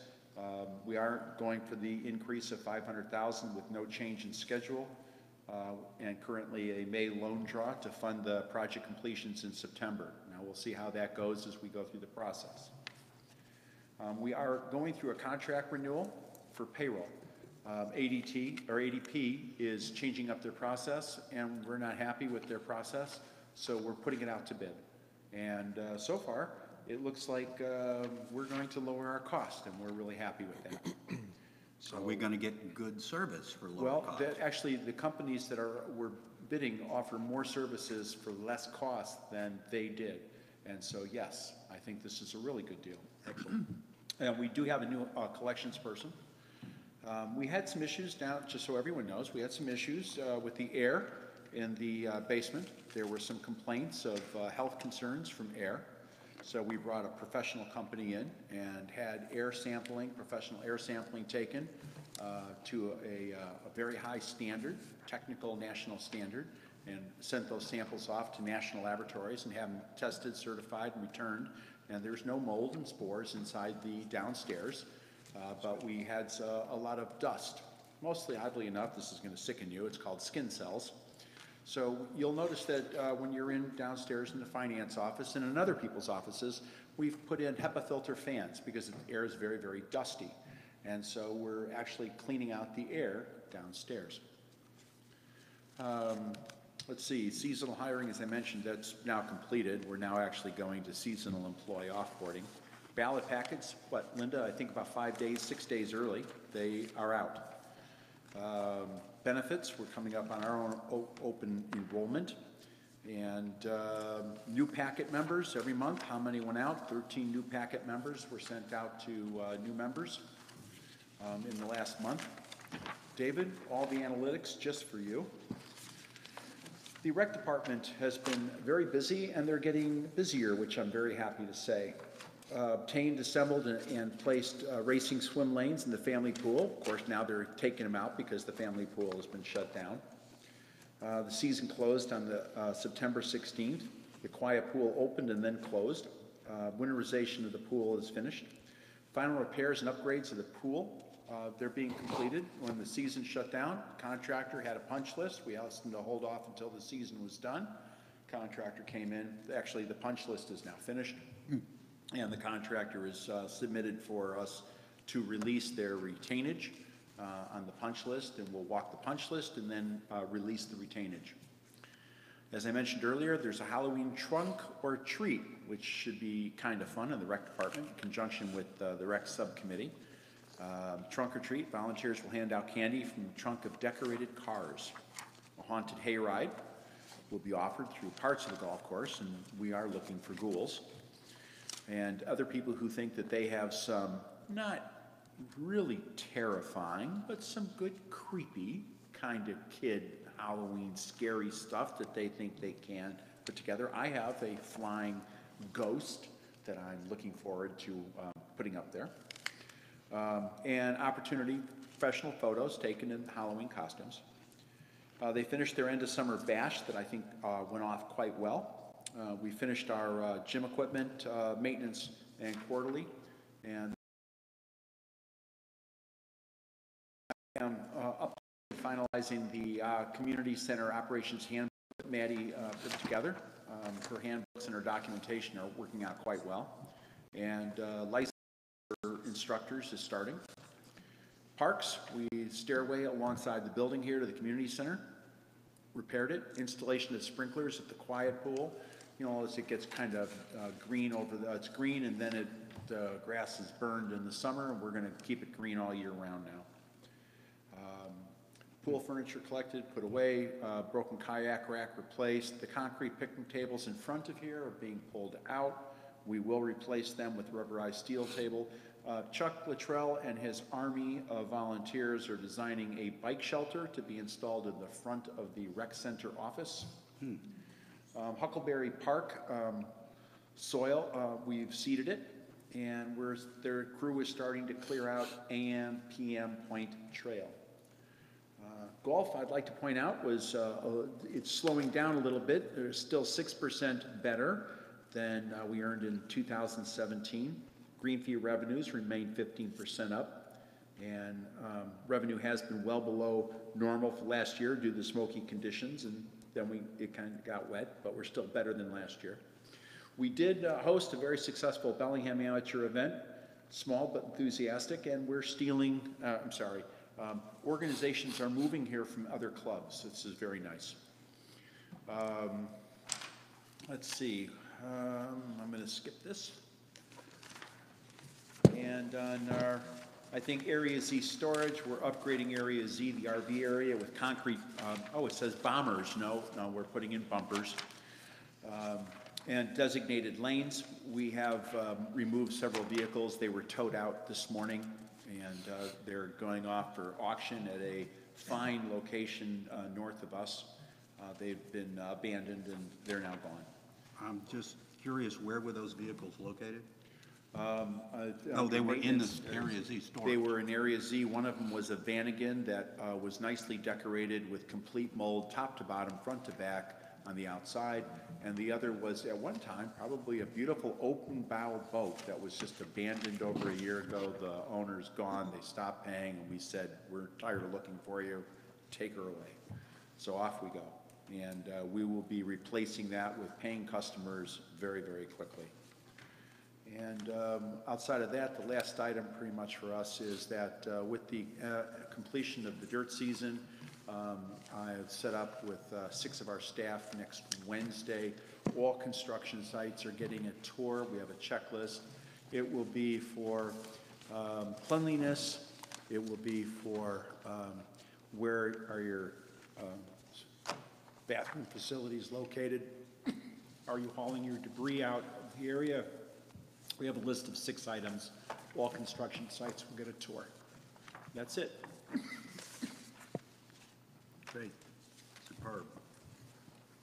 We are going for the increase of $500,000 with no change in schedule, and currently a May loan draw to fund the project completions in September. Now we'll see how that goes as we go through the process. We are going through a contract renewal for payroll. ADP is changing up their process, and we're not happy with their process, so we're putting it out to bid. And so far, it looks like we're going to lower our cost, and we're really happy with that. So are we going to get good service for lower Well, cost? actually, the companies that we're bidding offer more services for less cost than they did. And so, yes, I think this is a really good deal. Excellent. And we do have a new collections person. We had some issues down, just so everyone knows, we had some issues with the air in the basement. There were some complaints of health concerns from air. So we brought a professional company in and had professional air sampling taken to a very high standard, technical national standard, and sent those samples off to national laboratories and have them tested, certified, and returned. And there's no mold and spores inside the downstairs, but we had a lot of dust mostly oddly enough, this is going to sicken you, it's called skin cells. So you'll notice that when you're in downstairs in the finance office and in other people's offices, we've put in HEPA filter fans because the air is very, very dusty. And so we're actually cleaning out the air downstairs. Let's see, seasonal hiring, as I mentioned, that's now completed. We're now actually going to seasonal employee offboarding. Ballot packets, what, Linda, I think about 5 days, 6 days early, they are out. Benefits, we're coming up on our own open enrollment. And new packet members every month, how many went out? 13 new packet members were sent out to new members in the last month. David, all the analytics just for you. The rec department has been very busy, and they're getting busier, which I'm very happy to say. Obtained, assembled, and placed racing swim lanes in the family pool. Of course, now they're taking them out because the family pool has been shut down. The season closed on the September 16th. The quiet pool opened and then closed. Winterization of the pool is finished. Final repairs and upgrades of the pool, they're being completed. When the season shut down, contractor had a punch list. We asked them to hold off until the season was done. Contractor came in. Actually, the punch list is now finished. And the contractor is submitted for us to release their retainage on the punch list, and we'll walk the punch list and then release the retainage. As I mentioned earlier, there's a Halloween trunk or treat, which should be kind of fun in the rec department in conjunction with the rec subcommittee. Trunk or treat, volunteers will hand out candy from the trunk of decorated cars. A haunted hayride will be offered through parts of the golf course, and we are looking for ghouls. And other people who think that they have some, not really terrifying, but some good creepy kind of kid Halloween scary stuff that they think they can put together. I have a flying ghost that I'm looking forward to putting up there. And opportunity, professional photos taken in Halloween costumes. They finished their end of summer bash that I think went off quite well. We finished our gym equipment maintenance and quarterly, and I'm up to finalizing the community center operations handbook that Maddie put together. Her handbooks and her documentation are working out quite well, and license for instructors is starting. Parks, we stairway alongside the building here to the community center, repaired it. Installation of sprinklers at the quiet pool. You know, as it gets kind of green over the, it's green and then the grass is burned in the summer, and we're going to keep it green all year round now. Pool furniture collected, put away, broken kayak rack replaced. The concrete picnic tables in front of here are being pulled out. We will replace them with rubberized steel table. Chuck Luttrell and his army of volunteers are designing a bike shelter to be installed in the front of the rec center office. Huckleberry Park soil, we've seeded it, and their crew is starting to clear out AM, PM Point Trail. Golf, I'd like to point out, was it's slowing down a little bit. There's still 6% better than we earned in 2017. Green fee revenues remain 15% up, and revenue has been well below normal for last year due to the smoky conditions, and then it kind of got wet, but we're still better than last year. We did host a very successful Bellingham amateur event, small but enthusiastic, and we're stealing, organizations are moving here from other clubs. This is very nice. Let's see, I'm going to skip this. And on our, I think Area Z storage, we're upgrading Area Z, the RV area, with concrete, it says bombers. No, we're putting in bumpers. And designated lanes. We have removed several vehicles. They were towed out this morning, and they're going off for auction at a fine location north of us. They've been abandoned, and they're now gone. I'm just curious, where were those vehicles located? They were in the Area Z storage. They were in Area Z. One of them was a Vanagon that was nicely decorated with complete mold, top to bottom, front to back, on the outside. And the other was, at one time, probably a beautiful open bow boat that was just abandoned over a year ago. The owner's gone, they stopped paying, and we said, we're tired of looking for you, take her away. So off we go. And we will be replacing that with paying customers very, very quickly. And outside of that, the last item pretty much for us is that with the completion of the dirt season, I have set up with 6 of our staff next Wednesday. All construction sites are getting a tour. We have a checklist. It will be for cleanliness. It will be for where are your bathroom facilities located? Are you hauling your debris out of the area? We have a list of 6 items. All construction sites will get a tour. That's it. Great, superb.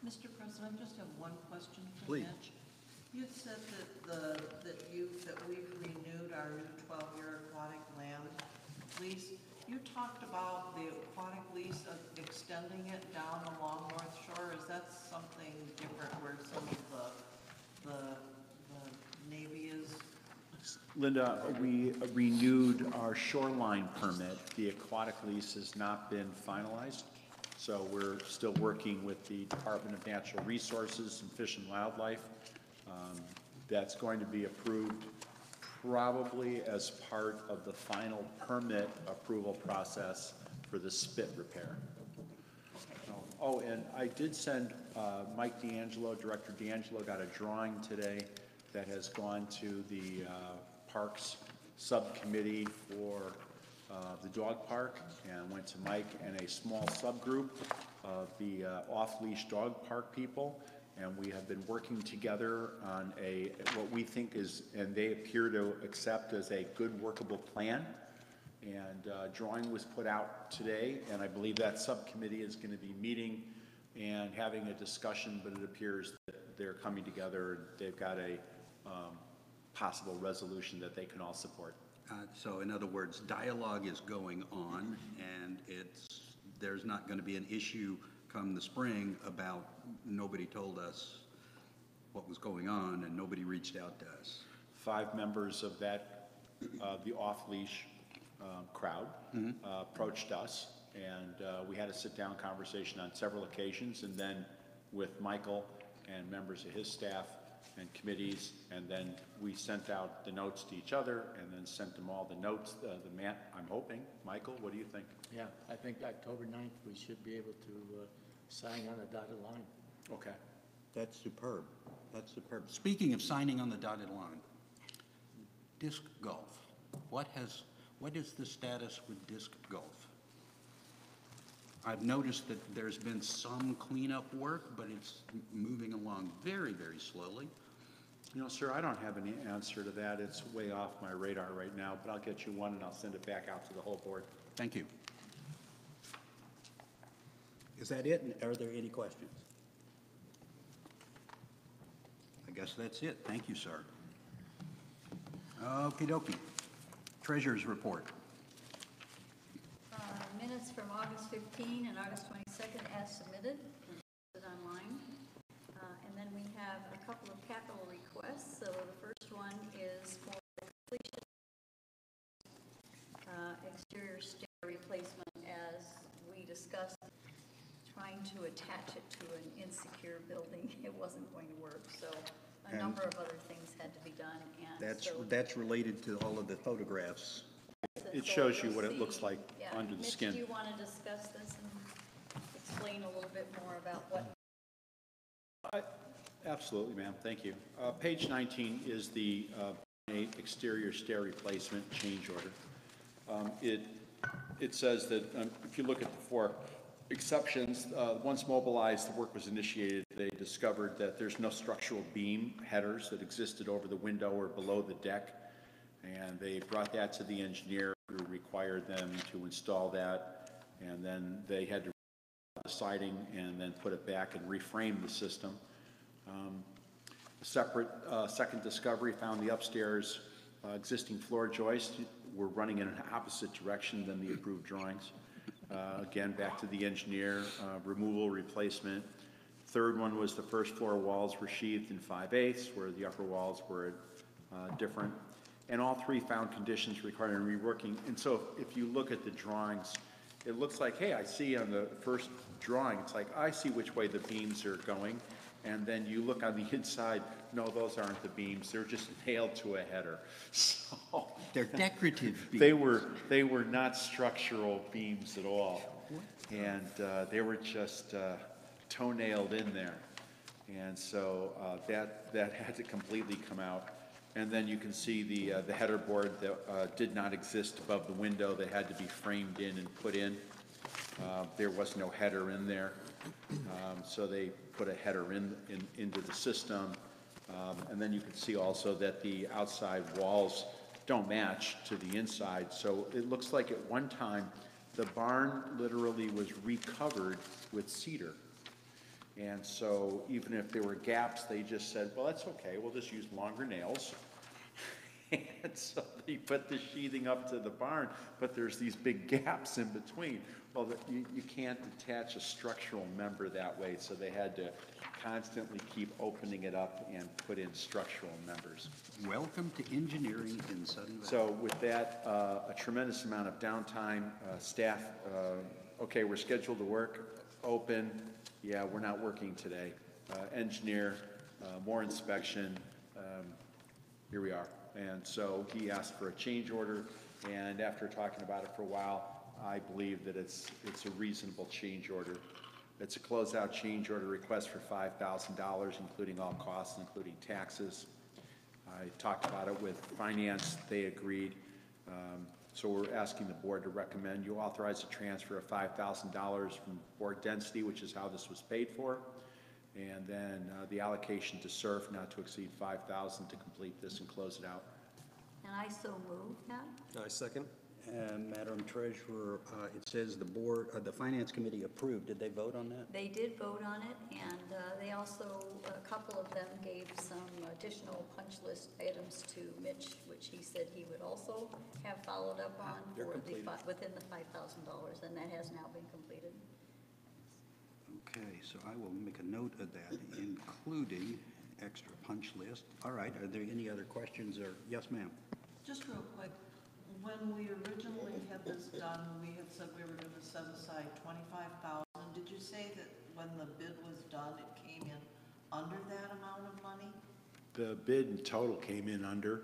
Mr. President, I just have one question for Please. Mitch. You had said that we've renewed our new 12-year aquatic land lease. You talked about the aquatic lease of extending it down along North Shore. Is that something different where some of the Navy is? Linda, we renewed our shoreline permit. The aquatic lease has not been finalized, so we're still working with the Department of Natural Resources and Fish and Wildlife. That's going to be approved probably as part of the final permit approval process for the spit repair. Oh, and I did send Mike D'Angelo, Director D'Angelo, got a drawing today that has gone to the Parks Subcommittee for the dog park, and went to Mike and a small subgroup of the off-leash dog park people. And we have been working together on what we think is, and they appear to accept as a good workable plan. And drawing was put out today, and I believe that subcommittee is going to be meeting and having a discussion, but it appears that they're coming together and they've got a possible resolution that they can all support. So in other words, dialogue is going on, and there's not going to be an issue come the spring about nobody told us what was going on and nobody reached out to us. 5 members of that, the off-leash crowd approached us, and we had a sit-down conversation on several occasions, and then with Michael and members of his staff and committees, and then we sent out the notes to each other, and then sent them all the notes, I'm hoping. Michael, what do you think? Yeah, I think October 9th, we should be able to sign on the dotted line. Okay. That's superb. That's superb. Speaking of signing on the dotted line, disc golf. What is the status with disc golf? I've noticed that there's been some cleanup work, but it's moving along very, very slowly. You know, sir, I don't have any answer to that. It's way off my radar right now, but I'll get you one and I'll send it back out to the whole board. Thank you. Is that it? And are there any questions? I guess that's it. Thank you, sir. Okey dokey. Treasurer's report. Minutes from August 15 and August 22nd as submitted, online. And then we have a couple of capital requests. So the first one is for the completion exterior stair replacement, as we discussed, trying to attach it to an insecure building. It wasn't going to work, so a number of other things had to be done. And That's related to all of the photographs. It shows you what it looks like under the Mitch, skin. do you want to discuss this and explain a little bit more about what? Absolutely, ma'am. Thank you. Page 19 is the exterior stair replacement change order. It says that if you look at the 4 exceptions, once mobilized, the work was initiated. They discovered that there's no structural beam headers that existed over the window or below the deck. And they brought that to the engineer, who required them to install that, and then they had to the siding and then put it back and reframe the system. A separate second discovery found the upstairs existing floor joists were running in an opposite direction than the approved drawings. Again, back to the engineer, removal, replacement. third one was the first floor walls were sheathed in 5/8, where the upper walls were different. And all three found conditions requiring reworking. And so if you look at the drawings, it looks like, hey, I see on the first drawing, it's like, I see which way the beams are going. And then you look on the inside, no, those aren't the beams, they're just nailed to a header. So They're decorative beams. they were not structural beams at all. And they were just toe-nailed in there. And so that had to completely come out. And then you can see the header board that did not exist above the window. They had to be framed in and put in. There was no header in there. So they put a header into the system. And then you can see also that the outside walls don't match to the inside. So it looks like at one time, the barn literally was recovered with cedar. And so even if there were gaps, they just said, well, that's okay, we'll just use longer nails. And so they put the sheathing up to the barn, but there's these big gaps in between. Well, you can't attach a structural member that way, so they had to constantly keep opening it up and put in structural members. Welcome to engineering in Sudden Valley. So with that, a tremendous amount of downtime, staff, okay, we're scheduled to work, open, yeah, we're not working today. Engineer, more inspection, here we are. And so he asked for a change order, and after talking about it for a while, I believe that it's a reasonable change order. It's a closeout change order request for $5,000, including all costs, including taxes. I talked about it with finance, they agreed. So we're asking the board to recommend you authorize a transfer of $5,000 from board density, which is how this was paid for, and then the allocation to SURF not to exceed $5,000 to complete this and close it out. And I so move that. I second. Madam Treasurer, it says the board, the Finance Committee approved. Did they vote on that? They did vote on it, and they also, a couple of them gave some additional punch list items to Mitch, which he said he would also have followed up on They're for completed. within the $5,000, and that has now been completed. Okay, so I will make a note of that, including extra punch list. All right, are there any other questions or, yes, ma'am? Just real quick, when we originally had this done, we had said we were gonna set aside 25,000. Did you say that when the bid was done, it came in under that amount of money? The bid in total came in under,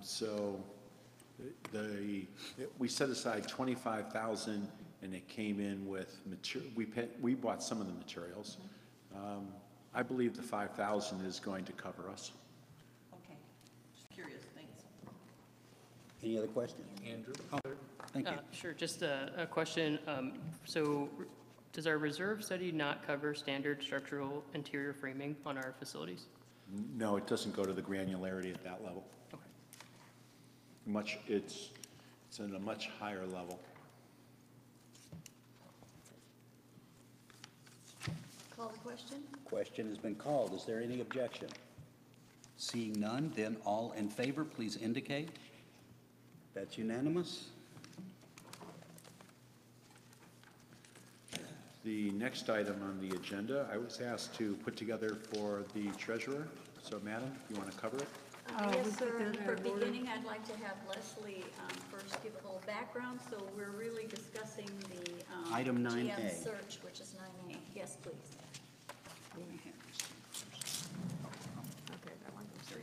so we set aside 25,000 and it came in with we bought some of the materials. I believe the 5,000 is going to cover us. Okay, just curious, thanks. Any other questions? Andrew? Thank you. Sure, just a question. So does our reserve study not cover standard structural interior framing on our facilities? No, it doesn't go to the granularity at that level. Okay. It's at a much higher level. Call the question? Question has been called. Is there any objection? Seeing none, then all in favor, please indicate. That's unanimous. The next item on the agenda, I was asked to put together for the treasurer. So, madam, you want to cover it? Yes, we sir. put that And in for our board. beginning, I'd like to have Leslie first give a little background. So we're really discussing the Item 9A. GM search, which is 9A. Yes, please. Okay, that one goes there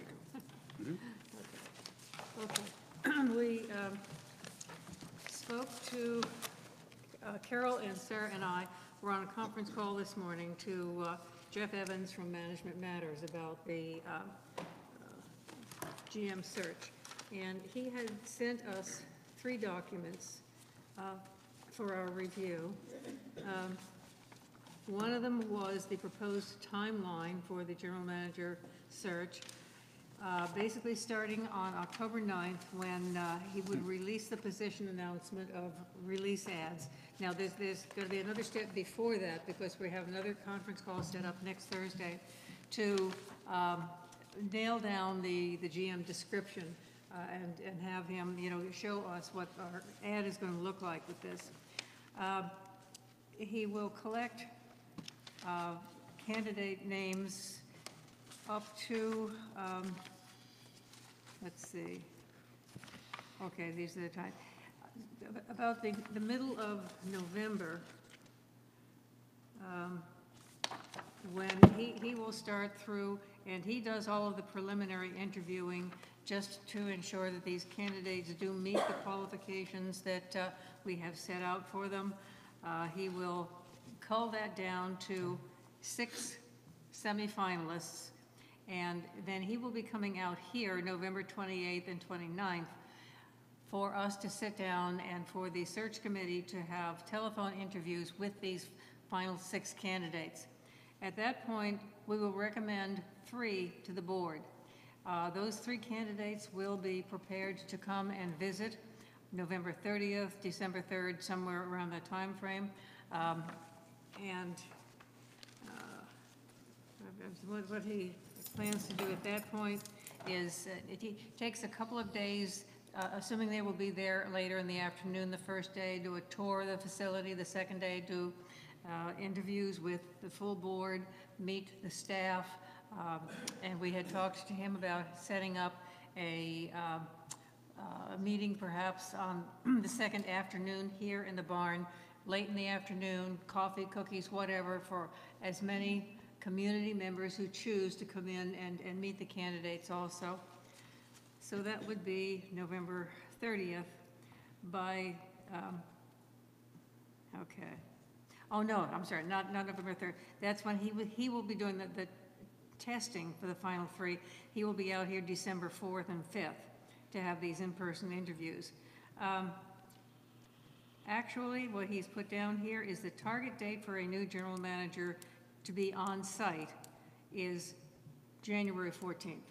you go. Okay. We spoke to, Carol and Sarah and I were on a conference call this morning to Jeff Evans from Management Matters about the GM search. And he had sent us 3 documents for our review. One of them was the proposed timeline for the general manager search, basically starting on October 9th when he would release the position announcement of release ads. Now, there's going to be another step before that because we have another conference call set up next Thursday to nail down the GM description and have him, show us what our ad is going to look like with this. He will collect candidate names up to, let's see. Okay, these are the time. About the middle of November, when he will start through, and he does all of the preliminary interviewing just to ensure that these candidates do meet the qualifications that we have set out for them. He will cull that down to 6 semifinalists, and then he will be coming out here November 28th and 29th for us to sit down and for the search committee to have telephone interviews with these final 6 candidates. At that point, we will recommend 3 to the board. Those 3 candidates will be prepared to come and visit November 30th, December 3rd, somewhere around that time frame. What he plans to do at that point is it takes a couple of days, assuming they will be there later in the afternoon the first day, do a tour of the facility, the second day do interviews with the full board, meet the staff, and we had talked to him about setting up a meeting perhaps on the second afternoon here in the barn, late in the afternoon, coffee, cookies, whatever, for as many community members who choose to come in and meet the candidates also. So that would be November 30th by, okay. Oh, no, I'm sorry, not November 3rd. That's when he will be doing the testing for the final 3. He will be out here December 4th and 5th to have these in-person interviews. Actually, what he's put down here is the target date for a new general manager to be on site is January 14th.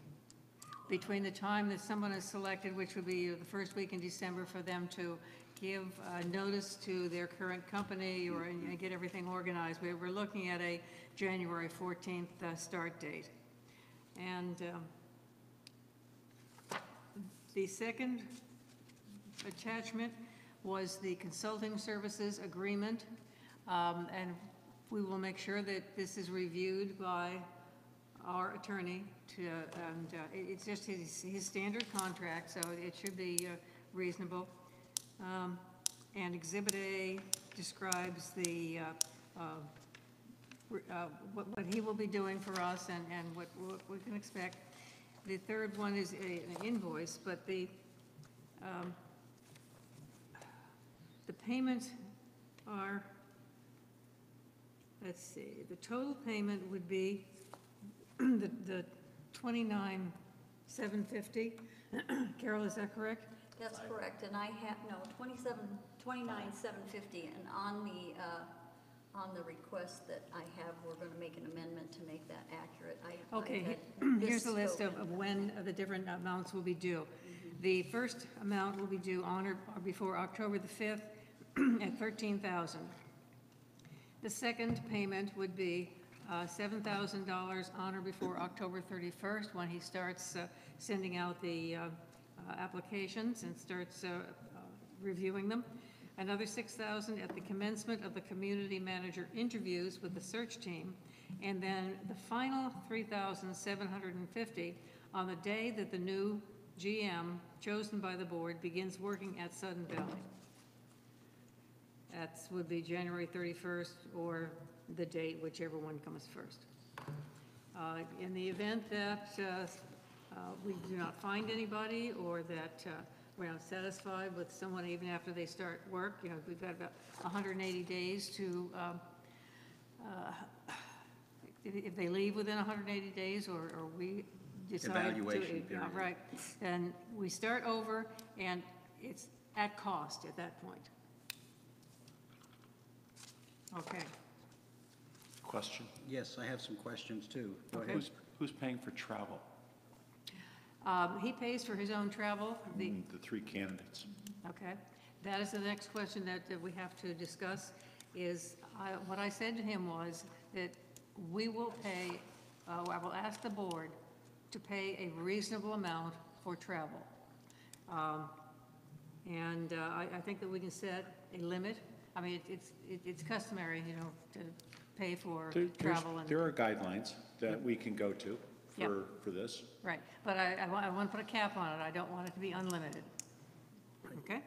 Between the time that someone is selected, which would be the first week in December, for them to give notice to their current company or get everything organized. We're looking at a January 14th start date. And the second attachment was the consulting services agreement. And we will make sure that this is reviewed by our attorney it's just his standard contract, so it should be reasonable. And Exhibit A describes the what he will be doing for us and what we can expect. The third one is an invoice, but the payments are, let's see, the total payment would be the $29,750. Carol, is that correct? That's correct, and I have, no, $29,750, and on the request that I have, we're going to make an amendment to make that accurate. Okay, here's a list of when the different amounts will be due. The first amount will be due on or before October the 5th at $13,000. The second payment would be $7,000 on or before October 31st, when he starts sending out the applications and starts reviewing them. Another $6,000 at the commencement of the community manager interviews with the search team, and then the final $3,750 on the day that the new GM chosen by the board begins working at Sudden Valley. That would be January 31st or the date, whichever one comes first. In the event that we do not find anybody, or that we're not satisfied with someone even after they start work, you know, we've got about 180 days to, if they leave within 180 days, or we decide Evaluation to, period. right, then we start over, and it's at cost at that point. Okay. Question? Yes, I have some questions too. Go Okay. ahead. Who's paying for travel? He pays for his own travel. The 3 candidates. Okay, that is the next question that we have to discuss, is what I said to him was that we will pay, I will ask the board to pay a reasonable amount for travel. I think that we can set a limit. I mean, it's customary, you know, to pay for There's- travel and. There are guidelines that we can go to Yep. for this. Right, but I want to put a cap on it. I don't want it to be unlimited. Okay?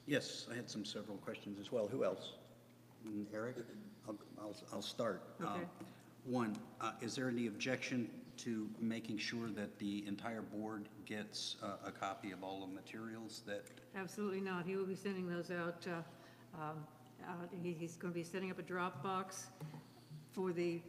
Yes, I had several questions as well. Who else? Eric? I'll start. Okay. One, is there any objection to making sure that the entire board gets a copy of all the materials that, Absolutely not. He will be sending those out. He's going to be setting up a Dropbox for the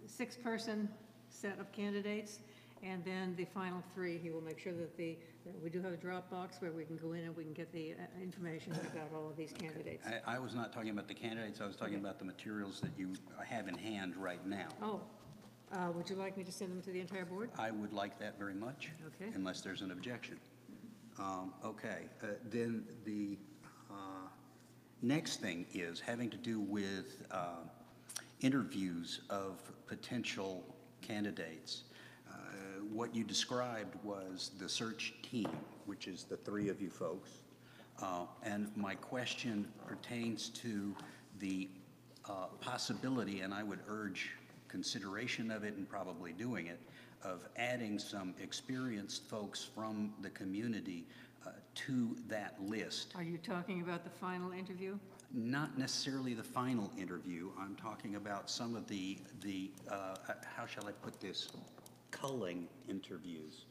six-person set of candidates, and then the final three, he will make sure that we do have a Dropbox where we can go in and we can get the information about all of these candidates. I was not talking about the candidates, I was talking about the materials that you have in hand right now. Oh, would you like me to send them to the entire board? I would like that very much. Okay. Unless there's an objection. Okay, then the next thing is having to do with interviews of potential candidates. What you described was the search team, which is the three of you folks. And my question pertains to the possibility, and I would urge consideration of it and probably doing it, of adding some experienced folks from the community to that list. Are you talking about the final interview? Not necessarily the final interview. I'm talking about some of the how shall I put this, culling interviews.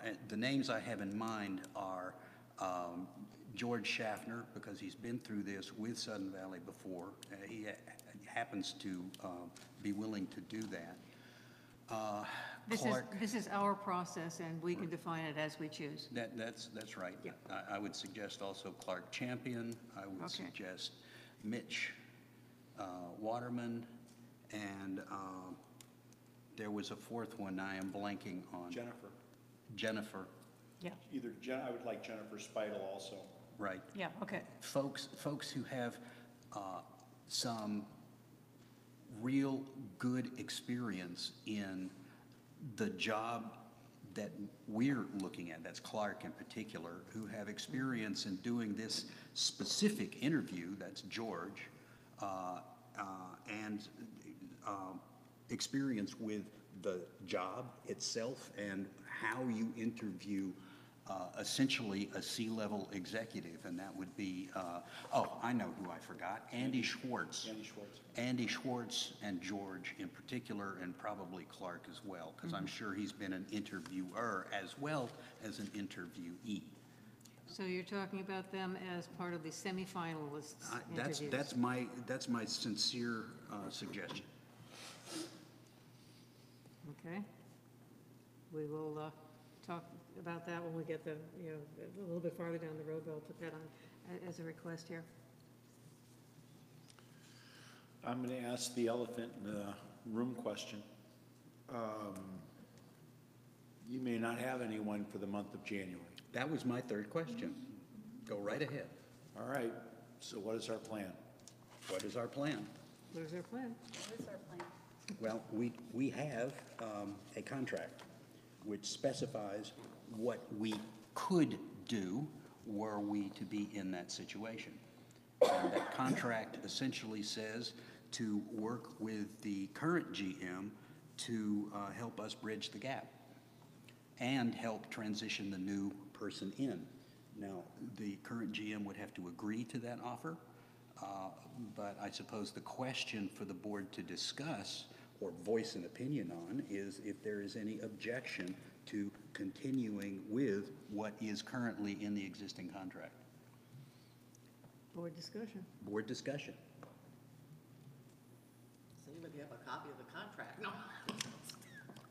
And the names I have in mind are George Schaffner, because he's been through this with Sudden Valley before. He happens to be willing to do that. Clark. This is our process, and we can define it as we choose. That's right. Yeah. I would suggest also Clark Champion. I would Okay. suggest Mitch Waterman, and there was a fourth one I am blanking on. Jennifer, Yeah, I would like Jennifer Speidel also. right. yeah, okay. Folks who have some real good experience in the job that we're looking at, that's Clark in particular, who have experience in doing this specific interview, that's George, and experience with the job itself and how you interview essentially a C-level executive, and that would be, I know who I forgot, Andy Schwartz. Andy Schwartz and George in particular, and probably Clark as well, because I'm sure he's been an interviewer as well as an interviewee. So you're talking about them as part of the semifinalists interviews? That's my sincere suggestion. Okay. We will talk about that when we get a little bit farther down the road, but I'll put that on as a request here. I'm going to ask the elephant in the room question. You may not have anyone for the month of January. That was my third question. Go right ahead. All right, so what is our plan? What is our plan? What is our plan? What is our plan? Well, we have a contract which specifies what we could do were we to be in that situation. And that contract essentially says to work with the current GM to help us bridge the gap and help transition the new person in. Now, the current GM would have to agree to that offer, but I suppose the question for the board to discuss or voice an opinion on is if there is any objection to continuing with what is currently in the existing contract. Board discussion. Board discussion. Does anybody have a copy of the contract? No.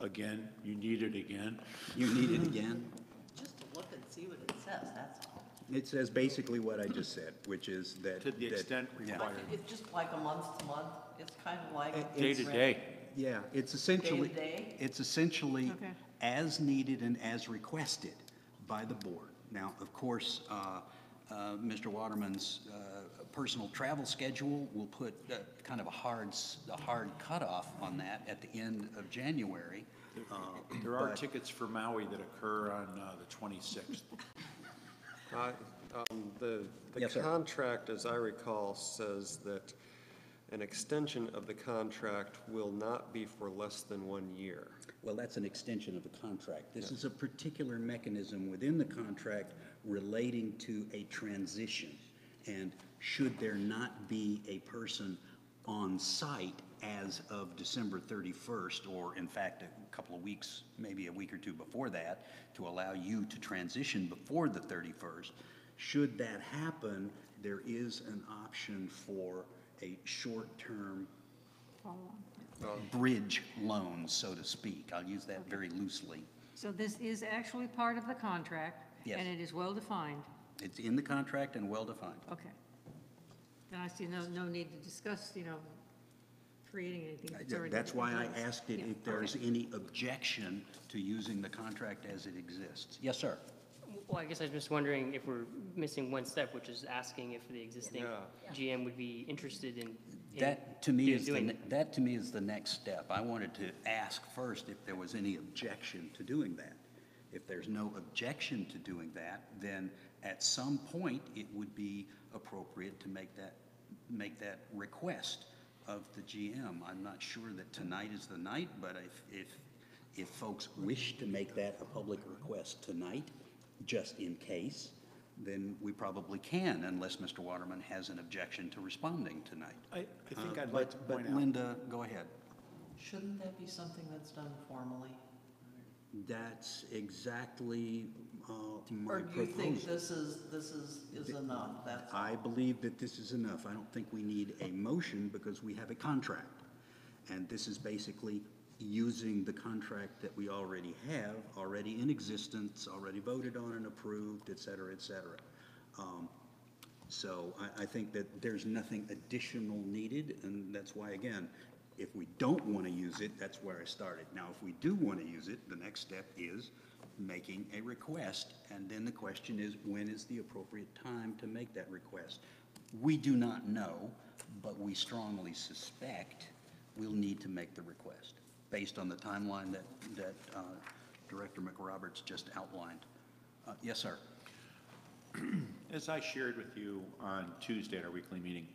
Again, you need it again. You need it again? Just to look and see what it says, that's all. It says basically what I just said, which is that. To the extent yeah. required. It's just like a month to month, it's kind of like. Day to day. Yeah, it's essentially. Day to day? It's essentially Okay. as needed and as requested by the board. Now, of course, Mr. Waterman's personal travel schedule will put kind of a hard cutoff on that at the end of January. There are but- tickets for Maui that occur on the 26th. The Yes, sir. contract, as I recall, says that an extension of the contract will not be for less than 1 year. Well, that's an extension of the contract. This is a particular mechanism within the contract relating to a transition. And should there not be a person on site as of December 31st, or in fact, a couple of weeks, maybe a week or two before that, to allow you to transition before the 31st, should that happen, there is an option for a short-term bridge loan, so to speak. I'll use that very loosely. So this is actually part of the contract? Yes. And it is well-defined? It's in the contract and well-defined. Okay. Then I see no need to discuss, creating anything. It's already That's why I in place. asked it Yeah, if there's okay. any objection to using the contract as it exists. Yes, sir. Well, I guess I was just wondering if we're missing one step, which is asking if the existing GM would be interested in That to me is doing the next step. I wanted to ask first if there was any objection to doing that. If there's no objection to doing that, then at some point it would be appropriate to make that request of the GM. I'm not sure that tonight is the night, but if folks wish to make that a public request tonight, just in case, then we probably can, unless Mr. Waterman has an objection to responding tonight. I think I'd like to point But out. Linda, go ahead. Shouldn't that be something that's done formally? That's exactly my Or do you think proposal. this is enough? That's all? I believe that this is enough. I don't think we need a motion because we have a contract. And this is basically using the contract that we already have, already in existence, already voted on and approved, et cetera, et cetera. So I think that there's nothing additional needed, and that's why, again, if we don't want to use it, that's where I started. Now, if we do want to use it, the next step is making a request, and then the question is, when is the appropriate time to make that request? We do not know, but we strongly suspect we'll need to make the request, based on the timeline that Director McRoberts just outlined. Yes, sir. As I shared with you on Tuesday at our weekly meeting,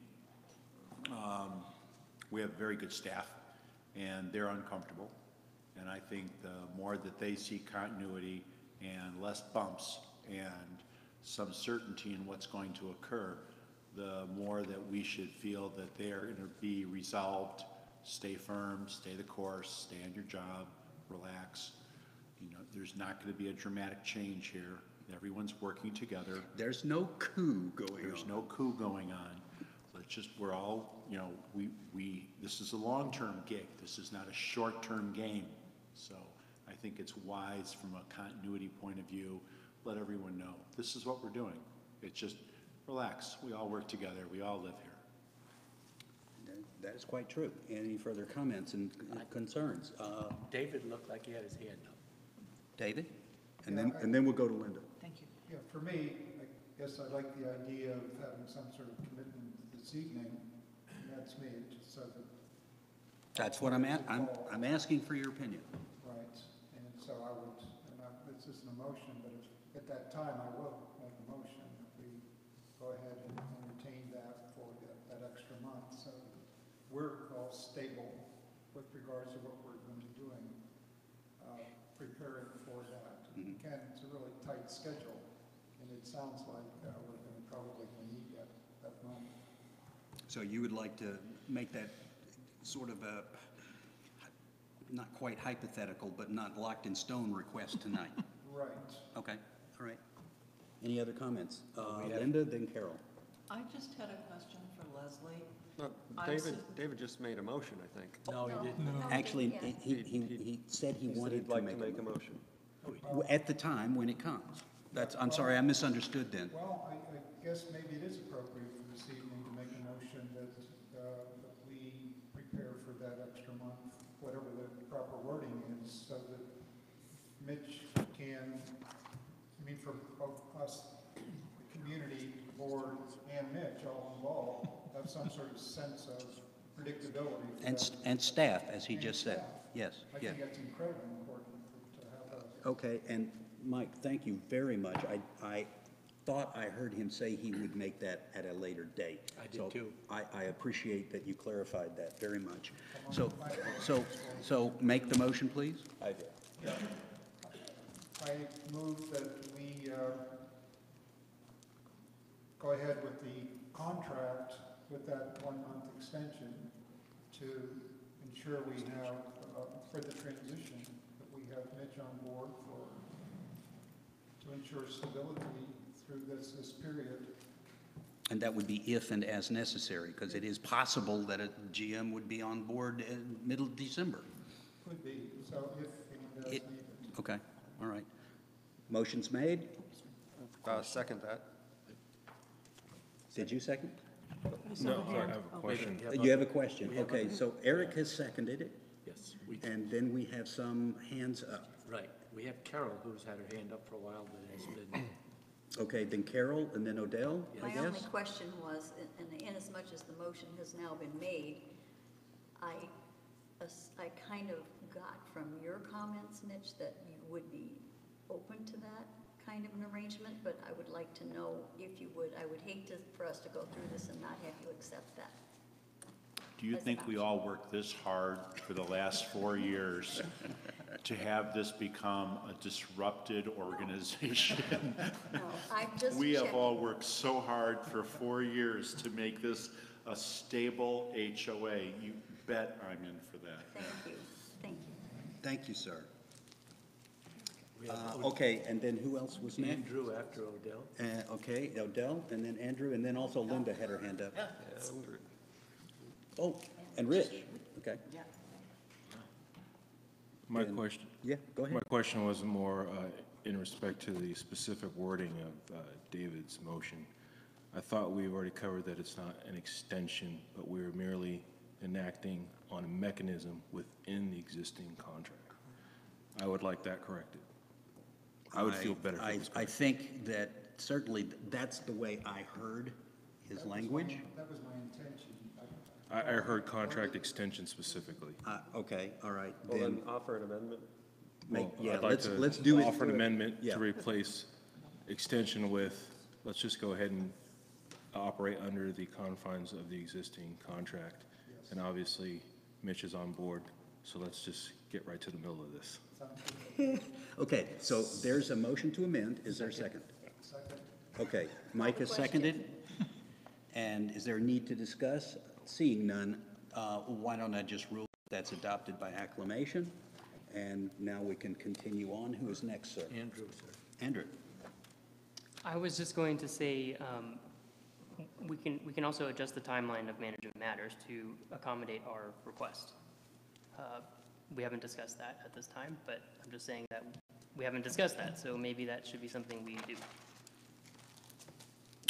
we have very good staff, and they're uncomfortable. And I think the more that they see continuity and less bumps and some certainty in what's going to occur, the more that we should feel that they're going to be resolved, stay firm, stay the course, stay on your job, relax. There's not going to be a dramatic change here. Everyone's working together. There's no coup going on. There's no coup going on. We're all, this is a long-term gig. This is not a short-term game. So I think it's wise from a continuity point of view, let everyone know, this is what we're doing. It's just, relax. We all work together. We all live here. That is quite true. Any further comments and concerns? David looked like he had his hand up. David? And then we'll go to Linda. Thank you. Yeah, for me, I guess I like the idea of having some sort of commitment this evening. That's me, just so that. That's what I'm asking for your opinion. Right, and so I would, this isn't a motion, but at that time, I will make a motion that we go ahead and entertain that for that extra month, so we're all stable with regards to what we're going to be doing, preparing for that. Again, it's a really tight schedule, and it sounds like we're going to probably need that month. So you would like to make that sort of a, not quite hypothetical, but not locked in stone request tonight? Right. Okay, all right. Any other comments? Linda, then Carol. I just had a question for Leslie. David just made a motion, I think. No, he didn't. Actually, Yeah. he said he He said wanted he'd to like make to make a motion. at the time when it comes. I'm sorry, I misunderstood then. Well, I guess maybe it is appropriate for this evening to make a motion that we prepare for that extra month, whatever the proper wording is, so that Mitch can, for both us, the community, the board, and Mitch all involved, have some sort of sense of predictability. for that. And staff, as he And just said. staff. Yes, I yeah. think that's incredibly important to have those. Okay, and Mike, thank you very much. I thought I heard him say he would make that at a later date. I did So too. I appreciate that you clarified that very much. So make the motion, please? I do. I move that we go ahead with the contract with that 1-month extension to ensure we have, for the transition, that we have Mitch on board to ensure stability through this period. And that would be if and as necessary, because it is possible that a GM would be on board in middle of December. Could be, so if and as It- needed. Okay, all right. Motion's made. Second that. Did you second? No, I have a question. You have a question? Okay, so Eric has seconded it, Yes, we, and then we have some hands up. right. We have Carol, who's had her hand up for a while, but has been, Okay, then Carol, and then Odell, I My only guess? question was, in as much as the motion has now been made, I kind of got from your comments, Mitch, that you would be open to that kind of an arrangement, but I would like to know if you would. I would hate for us to go through this and not have you accept that. Do you think we all worked this hard for the last 4 years to have this become a disrupted organization? No, I'm just We have checking. all worked so hard for 4 years to make this a stable HOA. You bet I'm in for that. Thank you, thank you. Thank you, sir. we have Okay, and then who else was next? Andrew after Odell. Okay, Odell, and then Andrew, and then also Linda had her hand up. Oh, and Rich, okay. My And- question, Yeah, go my ahead. question was more in respect to the specific wording of David's motion. I thought we already covered that it's not an extension, but we're merely enacting on a mechanism within the existing contract. I would like that corrected. I would feel better if it was I think that certainly that's the way I heard his language. That was my intention. I heard contract extension specifically. Okay, all right, Well, then, then offer an amendment. make, Well, yeah, I'd like to let's do it. offer an amendment Yeah. to replace extension with, let's just go ahead and operate under the confines of the existing contract. And obviously, Mitch is on board, so let's just get right to the middle of this. Okay, so there's a motion to amend, is there a second? Second. Okay, Mike has seconded, and is there a need to discuss? Seeing none, why don't I just rule that's adopted by acclamation? And now we can continue on. Who is next, sir? Andrew, sir. Andrew? I was just going to say, we can also adjust the timeline of management matters to accommodate our request. We haven't discussed that at this time, but I'm just saying that we haven't discussed that, so maybe that should be something we do.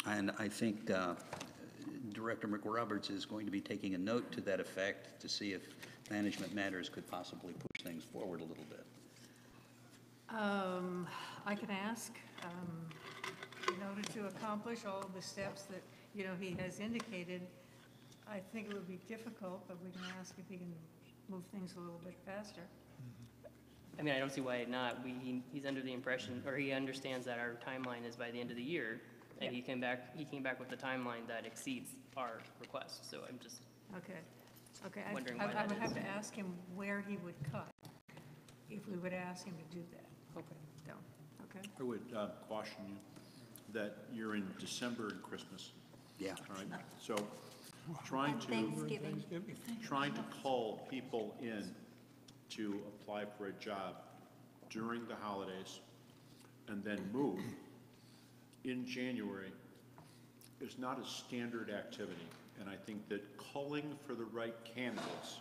And I think Director McRoberts is going to be taking a note to that effect to see if management matters could possibly push things forward a little bit. I can ask, in order to accomplish all of the steps that, he has indicated, I think it would be difficult, but we can ask if he can move things a little bit faster. I mean, I don't see why not. He's under the impression, or he understands that our timeline is by the end of the year, and he came back with a timeline that exceeds our request, so I'm just, Okay, Wondering I why would that have is. to ask him where he would cut, if we would ask him to do that. okay. So, okay? I would caution you that you're in December and Christmas, Yeah. all right? So trying And to, Thanksgiving, trying to call people in to apply for a job during the holidays and then move in January is not a standard activity. And I think that culling for the right candidates,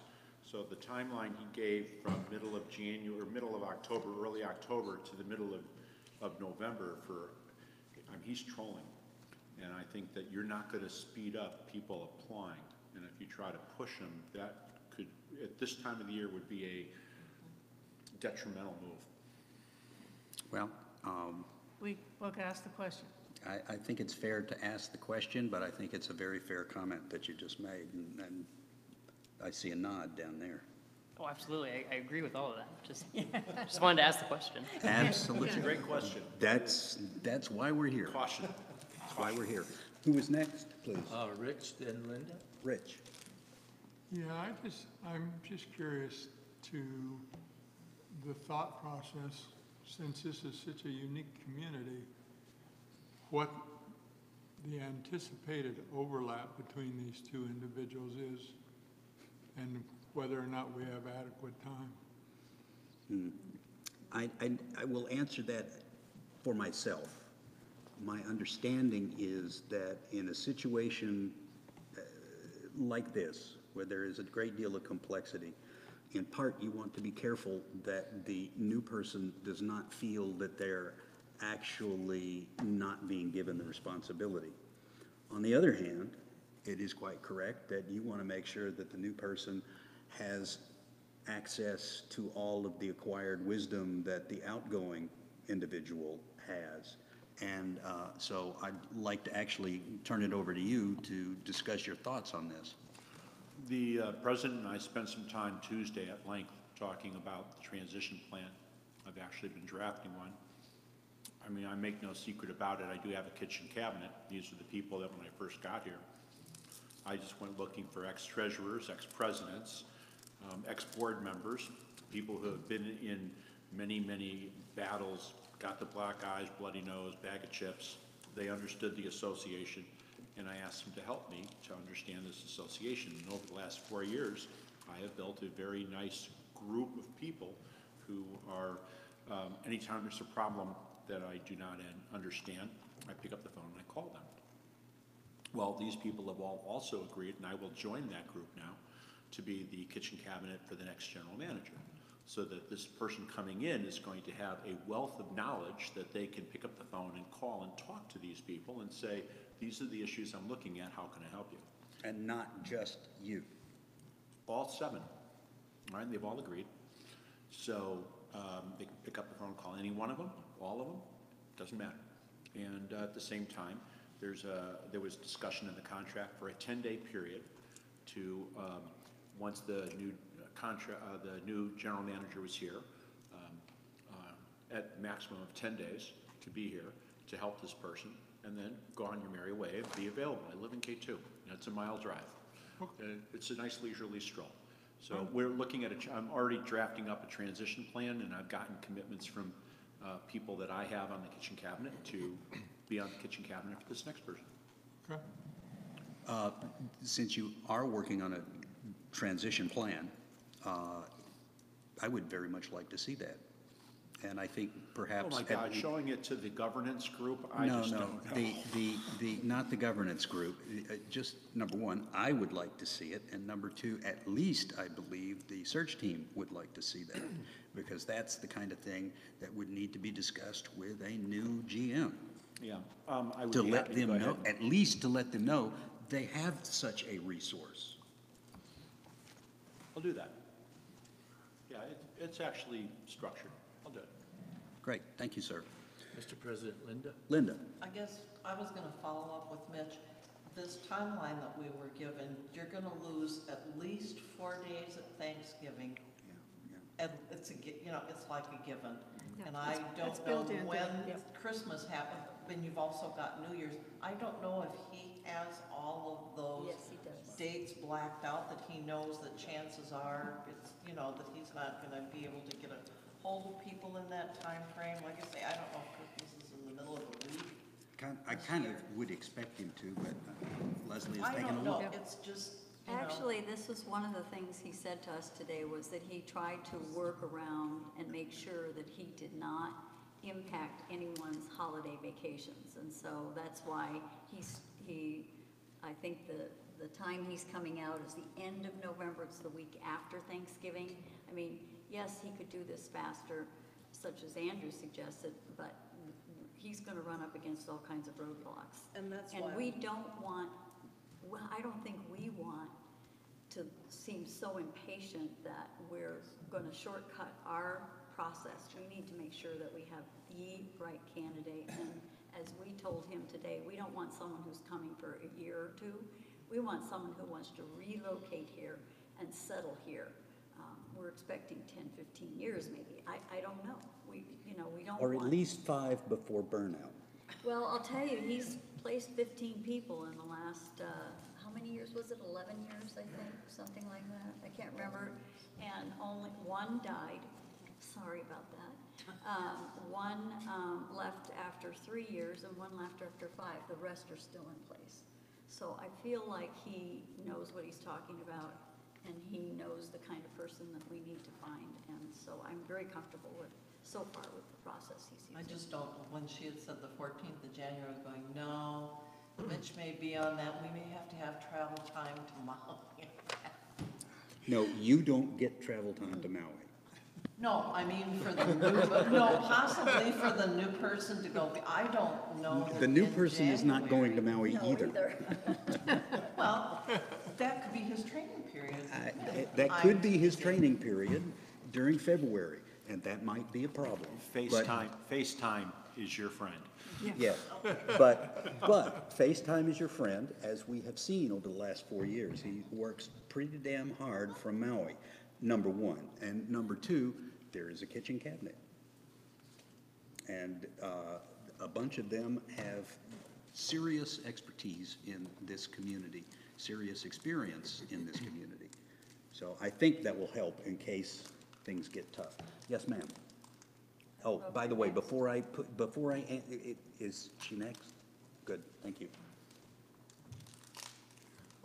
so the timeline he gave from middle of January, or middle of October, early October to the middle of November he's trolling. And I think that you're not going to speed up people applying. And if you try to push them, that could, at this time of the year, would be a detrimental move. Well, We'll ask the question. I think it's fair to ask the question, but I think it's a very fair comment that you just made, and I see a nod down there. Oh, absolutely. I agree with all of that. Just wanted to ask the question. Absolutely. Great question. That's why we're here. Caution. That's why we're here. Who is next, please? Rich, then Linda? Rich. Yeah, I'm just curious to the thought process, since this is such a unique community, what the anticipated overlap between these two individuals is, and whether or not we have adequate time. I will answer that for myself. My understanding is that in a situation like this, where there is a great deal of complexity, in part you want to be careful that the new person does not feel that they're actually not being given the responsibility. On the other hand, it is quite correct that you want to make sure that the new person has access to all of the acquired wisdom that the outgoing individual has. And so I'd like to actually turn it over to you to discuss your thoughts on this. The president and I spent some time Tuesday at length talking about the transition plan. I've actually been drafting one. I mean, I make no secret about it. I do have a kitchen cabinet. These are the people that when I first got here, I just went looking for ex-treasurers, ex-presidents, ex-board members, people who have been in many, many battles, got the black eyes, bloody nose, bag of chips. They understood the association, and I asked them to help me to understand this association. And over the last 4 years, I have built a very nice group of people who are, anytime there's a problem that I do not understand, I pick up the phone and I call them. Well, these people have all also agreed, and I will join that group now, to be the kitchen cabinet for the next general manager, so that this person coming in is going to have a wealth of knowledge that they can pick up the phone and call and talk to these people and say, these are the issues I'm looking at, how can I help you? And not just you. All 7, all right, they've all agreed. So they can pick up the phone and call any one of them, all of them, doesn't matter. And at the same time, there was discussion in the contract for a 10-day period to, once the new general manager was here, at maximum of 10 days to be here to help this person, and then go on your merry way and be available. I live in K2, and it's a mile drive. It's a nice leisurely stroll. So we're looking at I'm already drafting up a transition plan, and I've gotten commitments from people that I have on the kitchen cabinet to be on the kitchen cabinet for this next person. Okay. Since you are working on a transition plan, I would very much like to see that. And I think perhaps... Oh my God, showing it to the governance group, I No, just no, don't know. not the governance group. Just, number one, I would like to see it, and number two, at least I believe the search team would like to see that, because that's the kind of thing that would need to be discussed with a new GM. Yeah, I would To be let happy to them go know, ahead. at least to let them know they have such a resource. I'll do that. Yeah, it's actually structured. I'll do it. Great, thank you, sir. Mr. President, Linda? Linda? I guess I was gonna follow up with Mitch. This timeline that we were given, you're gonna lose at least 4 days at Thanksgiving. And it's it's like a given. And I That's don't know built into when it, yep. Christmas happened, when you've also got New Year's. I don't know if he has all of those Yes, he does. dates blacked out, that he knows that chances are it's, that he's not gonna be able to get a hold of people in that time frame. Like I say, I don't know if Christmas is in the middle of a week. I kind of would expect him to, but Leslie is I taking a don't know, look. it's just, Actually, this was one of the things he said to us today, was that he tried to work around and make sure that he did not impact anyone's holiday vacations. And so that's why I think the time he's coming out is the end of November. It's the week after Thanksgiving. I mean, yes, he could do this faster, such as Andrew suggested, but he's gonna run up against all kinds of roadblocks. and that's why. And we don't want, well, I don't think we want to seem so impatient that we're gonna shortcut our process. We need to make sure that we have the right candidate. And as we told him today, we don't want someone who's coming for a year or two. We want someone who wants to relocate here and settle here. we're expecting 10, 15 years maybe. I don't know. We don't Or at want. least 5 before burnout. Well, I'll tell you, he's placed 15 people in the last, how many years was it? 11 years, I think, something like that. I can't remember. And only one died. Sorry about that. One left after 3 years and one left after 5. The rest are still in place. So I feel like he knows what he's talking about, and he knows the kind of person that we need to find. And so I'm very comfortable so far with the process he's using. I just don't, when she had said the 14th of January, I was going, no, Mitch may be on that, we may have to have travel time to Maui. No, you don't get travel time to Maui. No, I mean for the new, no, possibly for the new person to go, I don't know. The that new in person is not going to Maui No, either. Well, that could be his training period. That could be his training period during February, and that might be a problem. But- FaceTime is your friend. Yes, but FaceTime is your friend, as we have seen over the last 4 years. He works pretty damn hard from Maui, number one. And number two, there is a kitchen cabinet. And a bunch of them have serious expertise in this community, serious experience in this community. So I think that will help in case things get tough. Yes, ma'am. Oh, by the way, is she next? Good, thank you.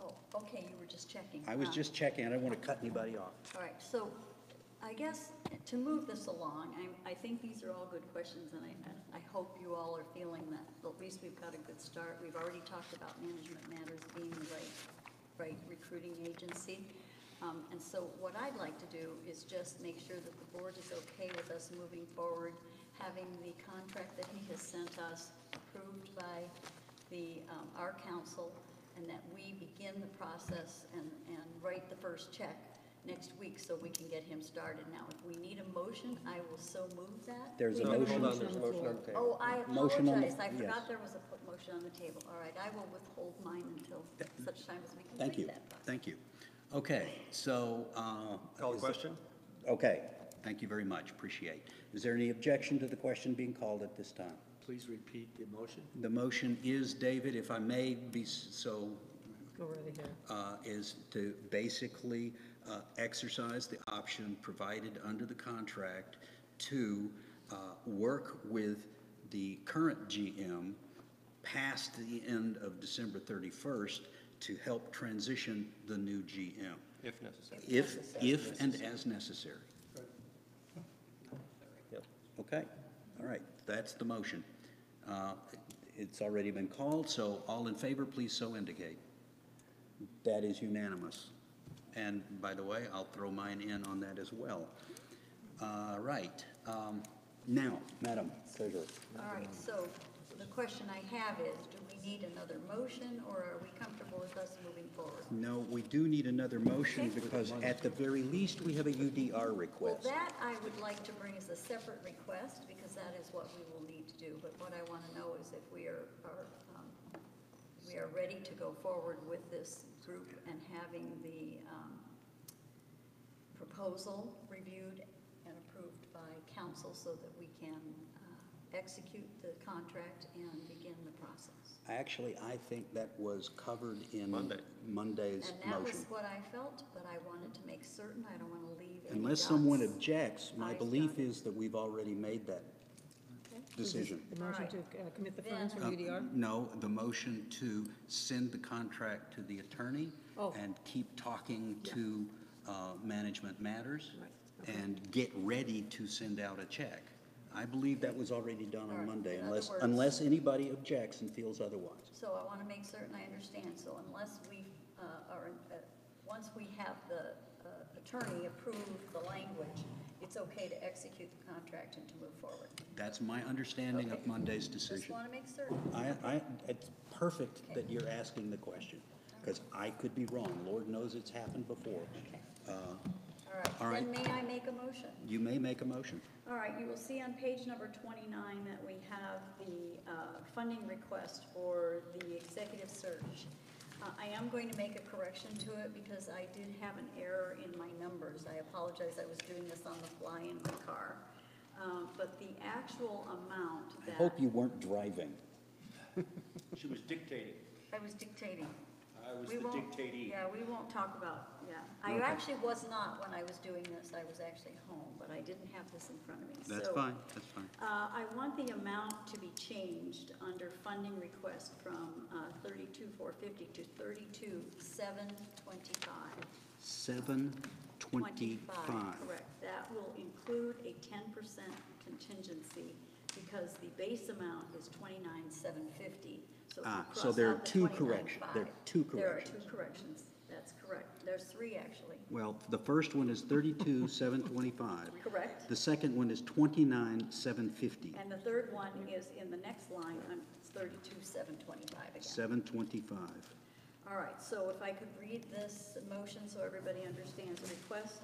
Oh, okay, you were just checking. I was just checking, I don't want to cut anybody off. All right, so I guess to move this along, I think these are all good questions, and I hope you all are feeling that at least we've got a good start. We've already talked about Management Matters being the right recruiting agency. And so what I'd like to do is just make sure that the board is okay with us moving forward, having the contract that he has sent us approved by our council, and that we begin the process and write the first check next week so we can get him started. Now, if we need a motion, I will so move that. There's a We have a motion. motion on the floor. Oh, I Motion on the- apologize. I yes. forgot there was a motion on the table. All right, I will withhold mine until such time as we Thank you, complete that process. thank you. Okay, so. Call the question? Okay, thank you very much, appreciate. Is there any objection to the question being called at this time? Please repeat the motion. The motion is, David, if I may be so, Go right ahead. is to basically exercise the option provided under the contract to work with the current GM past the end of December 31st to help transition the new GM, If necessary. if and as necessary. Yep. Okay, all right, that's the motion. It's already been called, so all in favor, please so indicate. That is unanimous. And by the way, I'll throw mine in on that as well. Right, now, Madam Treasurer. All right, so the question I have is, do we need another motion, or are we comfortable with us moving forward? No, we do need another motion Okay. because at the very least, we have a UDR Well, request. that I would like to bring as a separate request, because that is what we will need to do. But what I want to know is if we are ready to go forward with this group and having the proposal reviewed and approved by council so that we can execute the contract and begin the process. Actually, I think that was covered in Monday. Monday's And that was motion. what I felt, but I wanted to make certain. I don't want to leave any Unless someone dots. objects, my I's belief dotted. is that we've already made that Okay. decision. The motion to commit the funds from UDR? No, the motion to send the contract to the attorney Oh. and keep talking Yeah. to Management Matters Right, okay. and get ready to send out a check. I believe that was already done All on right, Monday, in other words- unless anybody objects and feels otherwise. So I want to make certain I understand. So unless we once we have the attorney approve the language, it's okay to execute the contract and to move forward. That's my understanding of Okay. Monday's Just decision. want to make certain. It's perfect that you're asking the question, because I could be wrong. Lord knows it's happened before. All All right, right. then may I make a motion? You may make a motion. All right, you will see on page number 29 that we have the funding request for the executive search. I am going to make a correction to it because I did have an error in my numbers. I apologize, I was doing this on the fly in my car. But the actual amount I that. hope you weren't driving. She was dictating. I was dictating. I was We the won't- dictatee. Yeah, we won't talk about, yeah. I Okay. actually was not when I was doing this. I was actually home, but I didn't have this in front of me. That's So, fine, that's fine. I want the amount to be changed under funding request from 32,450 to 32,725. 725. Correct. That will include a 10% contingency because the base amount is 29,750. So if you So cross there are out the two 29,500, There are two There are corrections. two corrections. That's correct. There's three, actually. Well, the first one is 32,725. Correct. The second one is 29,750. And the third one is in the next line, it's 32,725 again. 725. All right, so if I could read this motion so everybody understands, request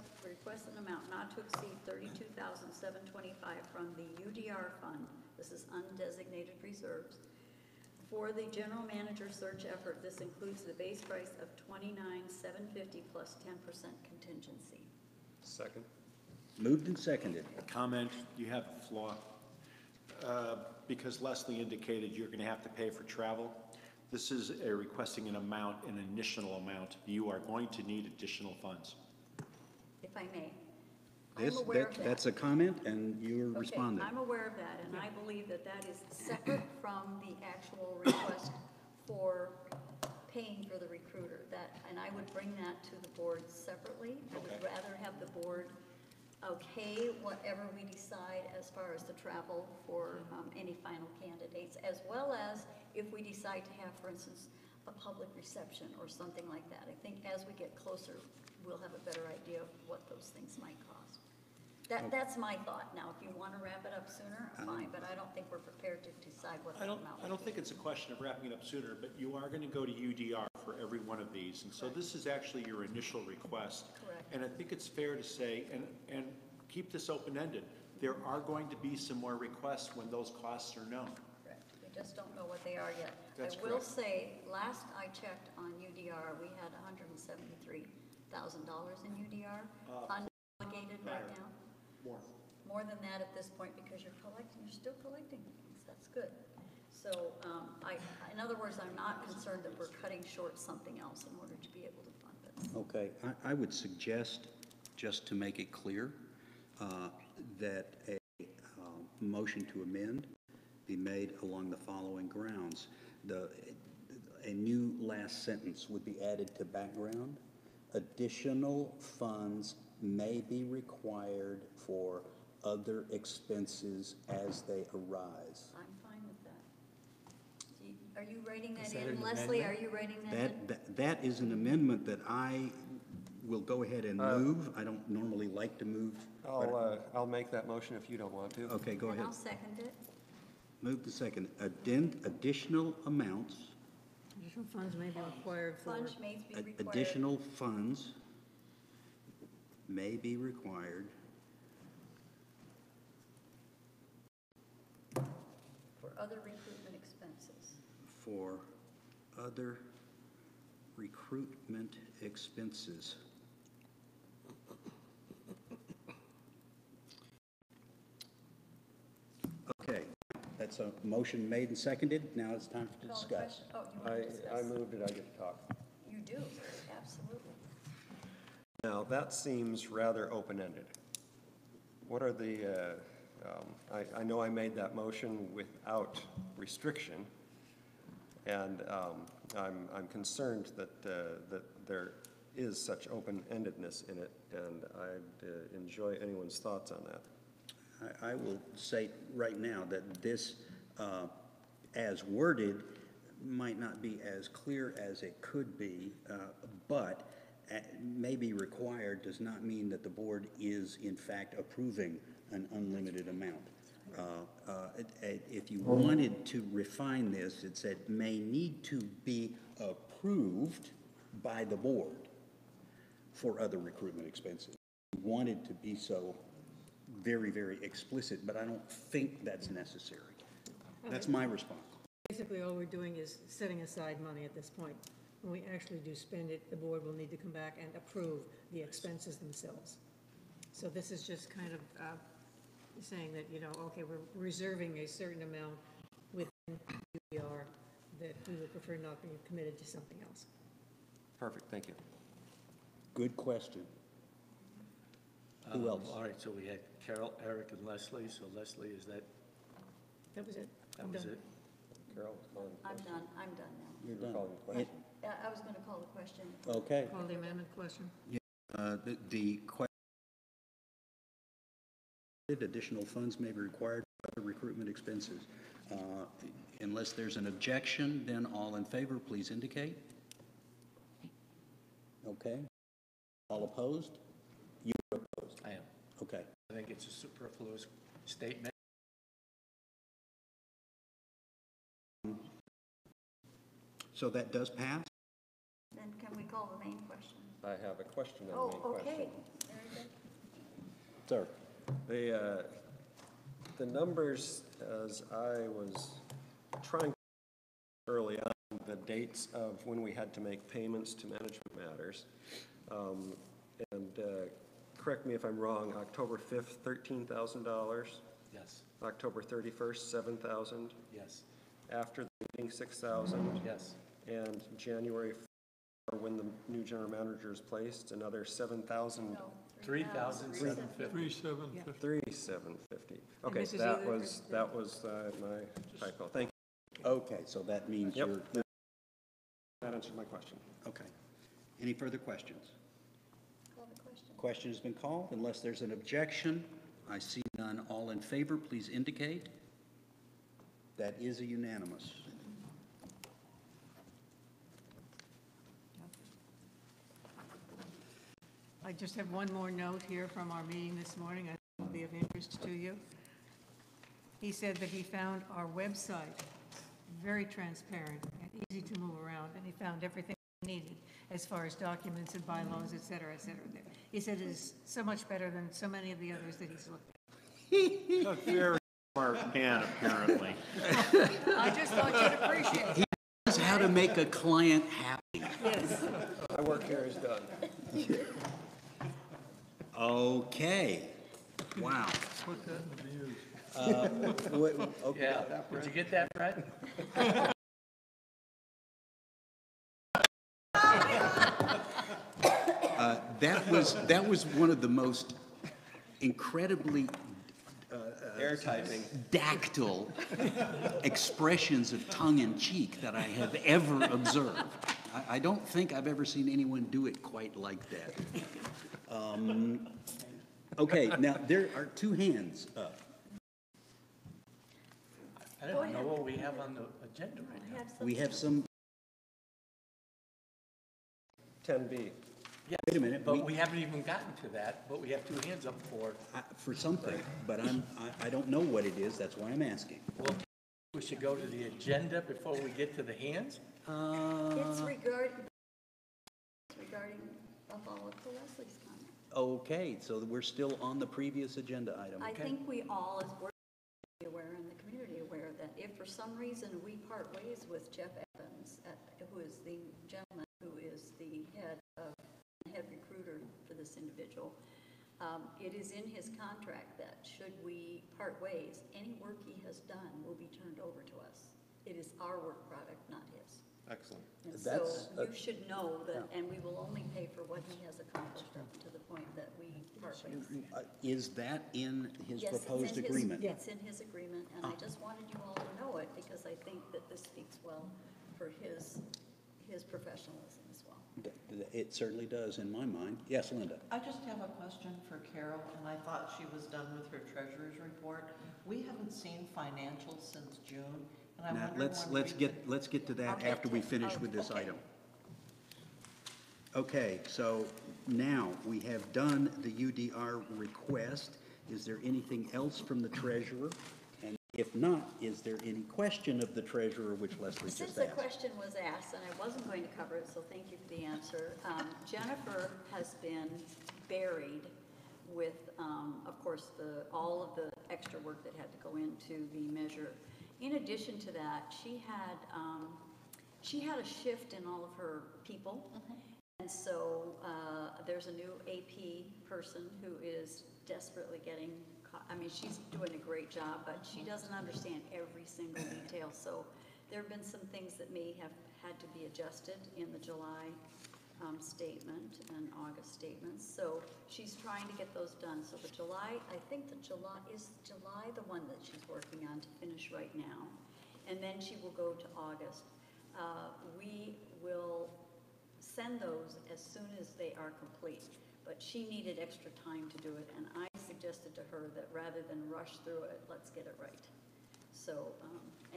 an amount not to exceed 32,725 from the UDR fund, this is undesignated reserves, for the general manager search effort. This includes the base price of 29,750 plus 10% contingency. Second. Moved and seconded. Comment, you have a flaw. Because Leslie indicated you're going to have to pay for travel, this is a requesting an amount, an initial amount. You are going to need additional funds. If I may. This, I'm aware of that. that's a comment, and you're Okay, responding. I'm aware of that, and I believe that that is separate from the actual request for paying for the recruiter. That, and I would bring that to the board separately. I would Okay. rather have the board okay whatever we decide as far as the travel for any final candidates, as well as if we decide to have, for instance, a public reception or something like that. I think as we get closer, we'll have a better idea of what those things might cost. That's my thought. Now, if you want to wrap it up sooner, fine, but I don't think we're prepared to decide what the amount I don't think it's a question of wrapping it up sooner, but you are going to go to UDR for every one of these. And so this is actually your initial request. Correct. And I think it's fair to say, and keep this open-ended, there are going to be some more requests when those costs are known. Correct. We just don't know what they are yet. That's I will correct. say, last I checked on UDR, we had $173,000 in UDR, unobligated right higher. now. More. More than that at this point because you're still collecting things. That's good. So, in other words, I'm not concerned that we're cutting short something else in order to be able to fund this. Okay, I would suggest, just to make it clear, that a motion to amend be made along the following grounds. A new last sentence would be added to background. Additional funds may be required for other expenses as they arise. I'm fine with that. Are you writing that Is that in? an Leslie, are amendment? you writing that in? That is an amendment that I will go ahead and move. I don't normally like to move. but- I'll make that motion if you don't want to. Okay, go And ahead. I'll second it. Move to second. Additional amounts, Additional funds may be required for. Funds may be required. additional funds may be required For other recruitment expenses. for other recruitment expenses. Okay, that's a motion made and seconded. Now it's time to Call the discuss. question. Oh, you want to discuss? I moved it, I get to talk. You do, absolutely. Now, that seems rather open-ended. What are the, I know I made that motion without restriction, and I'm concerned that there is such open-endedness in it, and I'd enjoy anyone's thoughts on that. I will say right now that this, as worded, might not be as clear as it could be, but may be required does not mean that the board is in fact approving an unlimited amount. If you wanted to refine this, it said may need to be approved by the board for other recruitment expenses. We wanted to be so very, very explicit, but I don't think that's necessary. That's my response. Basically, all we're doing is setting aside money at this point. when we actually do spend it, the board will need to come back and approve the expenses themselves. So this is just kind of saying that, okay, we're reserving a certain amount within UDR that we would prefer not be committed to something else. Perfect, thank you. Good question. Who else? All right, so we had Carol, Eric, and Leslie. So Leslie, is that, That was it. that I'm was done. it? Carol, calling the I'm question. done, I'm done now. You're You're done. calling the question. I was going to call the question. Okay. Call the amendment question. The question, additional funds may be required for other recruitment expenses. Unless there's an objection, then all in favor, please indicate. Okay. All opposed? You are opposed. I am. Okay. I think it's a superfluous statement. So that does pass? Then can we call the main question? I have a question on the Oh, main question. okay. Very good. Sir. The numbers, as I was trying early on, the dates of when we had to make payments to Management Matters, and correct me if I'm wrong, October 5th, $13,000, Yes, October 31st, $7,000, yes, after the meeting, $6,000, yes. and January 4th, when the new general manager is placed, another $7,000. No, 3,750. 3,750. 3,750. Okay, this is that either- was my typo. Thank you. Okay, so that means Yep. you're, That answered my question. okay. Any further questions? Call the question. Question has been called. Unless there's an objection, I see none. All in favor, please indicate. That is a unanimous. I just have one more note here from our meeting this morning. I think it will be of interest to you. He said that he found our website very transparent and easy to move around, and he found everything he needed as far as documents and bylaws, et cetera, there. He said it is so much better than so many of the others that he's looked at. A very smart man, apparently. I just thought you'd appreciate it. He knows how to make a client happy. Yes. My work here is done. Okay. Wow. Put that in the news. Okay. Yeah, did you get that, Brett? That was one of the most incredibly Air typing. dactyl expressions of tongue-in-cheek that I have ever observed. I don't think I've ever seen anyone do it quite like that. Okay, now there are two hands up. I don't know what we have on the agenda right now. We have some, 10B. wait a minute, But we haven't even gotten to that, but we have two hands up for something, but I don't know what it is, that's why I'm asking. well, we should go to the agenda before we get to the hands? It's regarding, a follow-up to Leslie's comment. Okay, so we're still on the previous agenda item. I think we all, as board members, be aware and the community aware that if for some reason we part ways with Jeff Evans, who is the gentleman who is the head recruiter for this individual, it is in his contract that should we part ways, any work he has done will be turned over to us. It is our work product, not his. Excellent. And so you should know that, and we will only pay for what he has accomplished up to the point that we part ways. Is that in his Yes, it's proposed in his- agreement? It's in his agreement, and I just wanted you all to know it, because I think that this speaks well for his professionalism as well. It certainly does in my mind. Yes, Linda? I just have a question for Carol, and I thought she was done with her treasurer's report. We haven't seen financials since June, and I Now, wonder when let's we get to that I'll get after we to- finish oh, with this okay. item. Okay, so now we have done the UDR request. Is there anything else from the treasurer? And if not, is there any question of the treasurer which Leslie Since just the asked? question was asked, and I wasn't going to cover it, so thank you for the answer. Jennifer has been buried with, of course, all of the extra work that had to go into the measure. In addition to that, she had she had a shift in all of her people. And so there's a new AP person who is desperately getting, I mean, she's doing a great job, but she doesn't understand every single detail. So there have been some things that may have had to be adjusted in the July statement and August statements. So she's trying to get those done. So the July, I think the July, is July the one that she's working on to finish right now? And then she will go to August. We will send those as soon as they are complete, but she needed extra time to do it, and I suggested to her that rather than rush through it, let's get it right. So,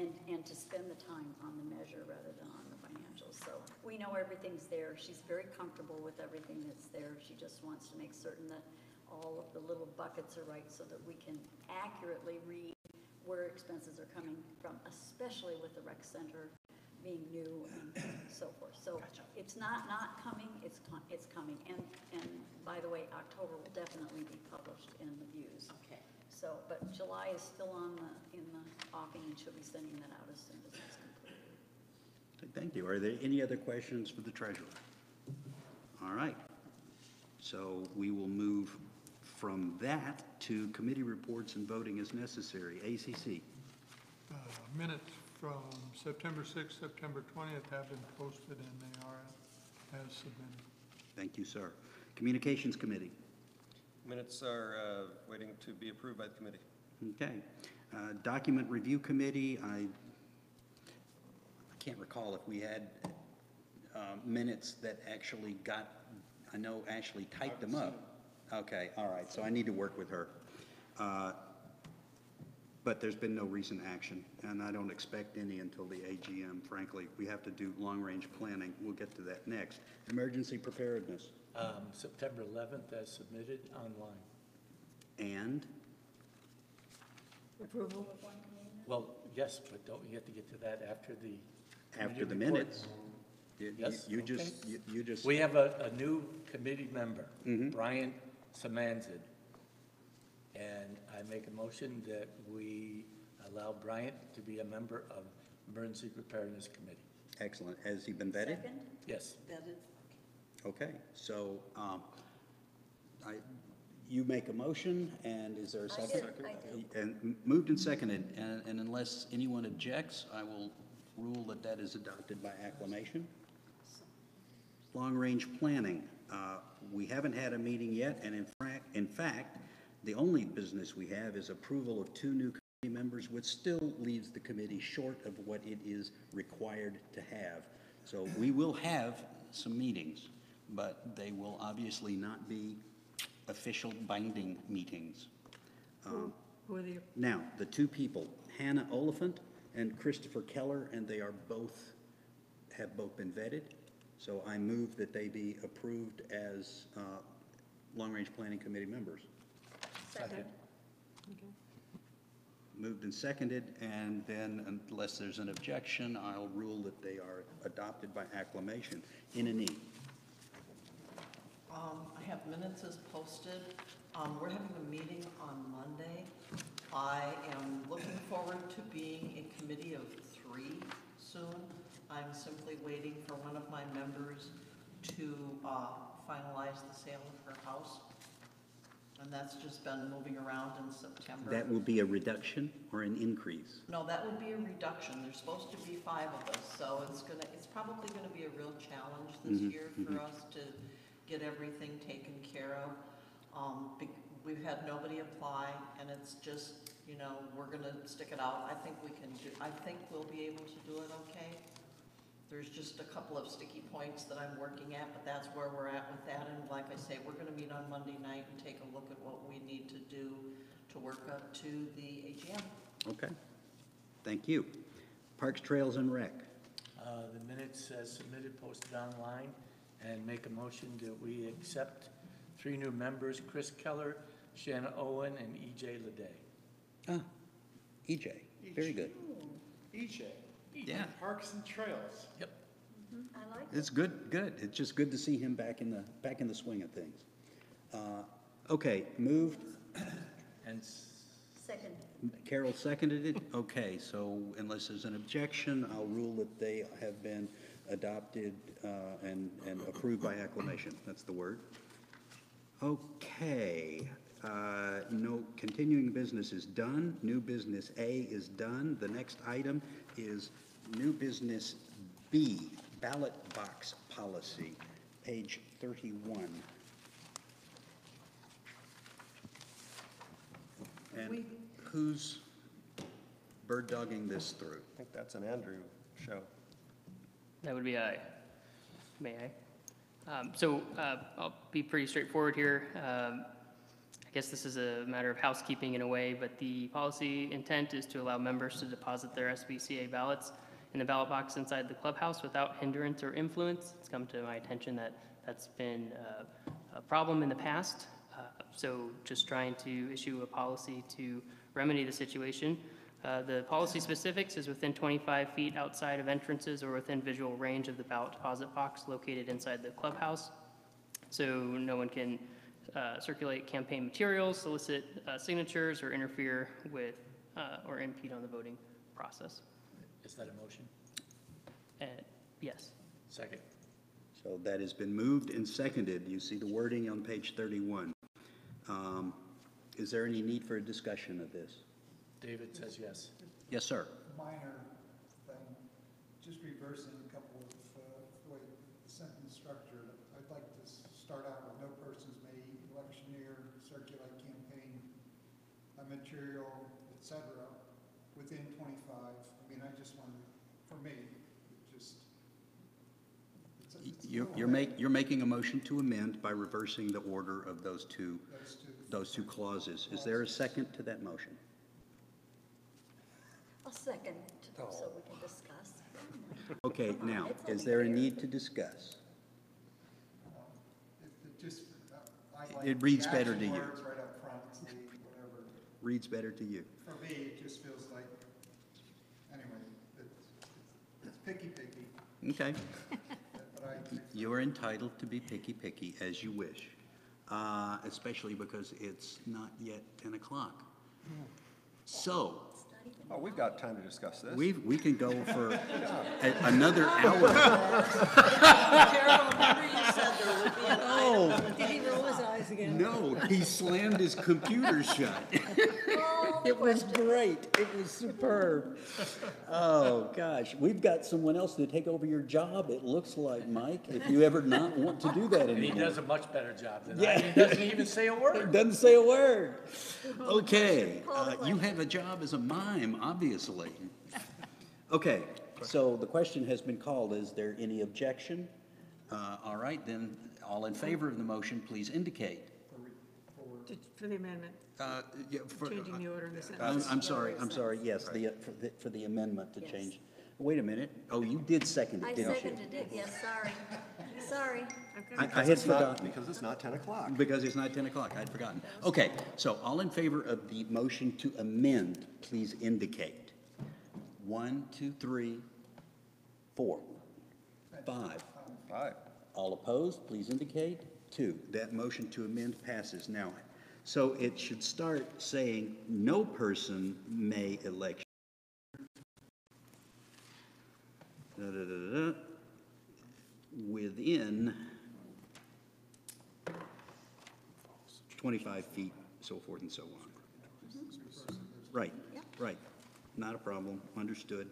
and to spend the time on the measure rather than on the financials. So we know everything's there. She's very comfortable with everything that's there. She just wants to make certain that all of the little buckets are right so that we can accurately read where expenses are coming from, especially with the rec center being new and so forth. So it's not coming, it's coming. And by the way, October will definitely be published in the Views. Okay. So, but July is still in the offing, and she'll be sending that out as soon as it's complete. Thank you. Are there any other questions for the treasurer? All right. So we will move from that to committee reports and voting as necessary. ACC. Minutes from September 6th, September 20th have been posted, and they are as submitted. Thank you, sir. Communications Committee. Minutes are waiting to be approved by the committee. Okay. Document Review Committee, I can't recall if we had minutes that actually got, I know Ashley typed them up. Okay, all right, so I need to work with her. But there's been no recent action, and I don't expect any until the AGM, frankly. We have to do long-range planning. We'll get to that next. Emergency preparedness. September 11th as submitted online. And Approval? Well, yes, but don't we have to get to that after the after the committee report? minutes. Yes, You okay. just. We have a new committee member, Brian Samanzid. And I make a motion that we allow Bryant to be a member of Emergency Preparedness Committee. Excellent. Has he been vetted? Second? Yes. Vetted. Okay, so you make a motion, and is there a second? I did. And moved and seconded, and unless anyone objects, I will rule that that is adopted by acclamation. Long-range planning. We haven't had a meeting yet, and in fact, the only business we have is approval of 2 new committee members, which still leaves the committee short of what it is required to have. So we will have some meetings, but they will obviously not be official binding meetings. Who are the, Now, the 2 people, Hannah Oliphant and Christopher Keller, and they are have both been vetted. So I move that they be approved as long-range planning committee members. Second. okay. Moved and seconded, and then unless there's an objection, I'll rule that they are adopted by acclamation. In an E. I have minutes as posted. We're having a meeting on Monday. I am looking forward to being a committee of 3 soon. I'm simply waiting for one of my members to finalize the sale of her house. And that's just been moving around in September. That will be a reduction or an increase? No, that would be a reduction. There's supposed to be 5 of us, so it's probably gonna be a real challenge this year for us to get everything taken care of. We've had nobody apply, and it's just, you know, we're gonna stick it out. I think we'll be able to do it okay. There's just a couple of sticky points that I'm working at, but that's where we're at with that. And like I say, we're gonna meet on Monday night and take a look at what we need to do to work up to the AGM. Okay. Thank you. Parks, Trails, and Rec. The minutes as submitted, posted online, and make a motion that we accept 3 new members, Chris Keller, Shanna Owen, and E.J. Leday. EJ, very good. EJ. Yeah. Parks and Trails. Yep. I like it. It's good. It's just good to see him back in the swing of things. Okay, moved. And Second. Carol seconded it? Okay, so unless there's an objection, I'll rule that they have been adopted and approved by acclamation. That's the word. Okay, no, continuing business is done. New business A is done. The next item is new business B, ballot box policy, page 31. And who's bird dogging this through? I think that's an Andrew show. That would be I. May I? I'll be pretty straightforward here. I guess this is a matter of housekeeping in a way, but the policy intent is to allow members to deposit their SBCA ballots in the ballot box inside the clubhouse without hindrance or influence. It's come to my attention that that's been a problem in the past. So just trying to issue a policy to remedy the situation. The policy specifics is within 25 feet outside of entrances or within visual range of the ballot deposit box located inside the clubhouse. So no one can circulate campaign materials, solicit signatures, or interfere with or impede on the voting process. Is that a motion? Yes. Second. So that has been moved and seconded. You see the wording on page 31. Is there any need for a discussion of this? David says yes. Yes, sir. Minor thing, just reversing a couple of the way the sentence structured. I'd like to start out with no persons may electioneer, circulate campaign material, etc. within 25. I mean, I just want, for me, it just. You're making a motion to amend by reversing the order of those two clauses. Is there a second to that motion? I'll second, so we can discuss. Okay, now, is there a need to discuss? It reads better to you. Words right up front, see, whatever. Reads better to you. For me, it just feels like, anyway, it's picky. Okay. But You're entitled to be picky as you wish, especially because it's not yet 10 o'clock. So, Oh, we've got time to discuss this. we can go for another hour. Carol, remember you said there would be an item? Did he roll his eyes again? No, he slammed his computer shut. It was great. It was superb. Oh, gosh. We've got someone else to take over your job, it looks like, Mike, if you ever not want to do that And he anymore. does a much better job than I. Yeah. He doesn't even say a word. Doesn't say a word. Okay, you have a job as a mime, obviously. Okay, so the question has been called. Is there any objection? All right, then, all in favor of the motion, please indicate. For the amendment, Yeah, changing the order in the sentence. I'm sorry, yes, for the amendment to change. Wait a minute. Oh, you did second I it, didn't you? seconded it, yes, sorry. I had forgotten. Because it's not 10 o'clock. Because it's not 10 o'clock, I'd forgotten. Okay, so all in favor of the motion to amend, please indicate. 1, 2, 3, 4, 5. 5. All opposed, please indicate. 2. That motion to amend passes. Now, so it should start saying, no person may elect. Within 25 feet, so forth and so on. Right, right. Not a problem, understood.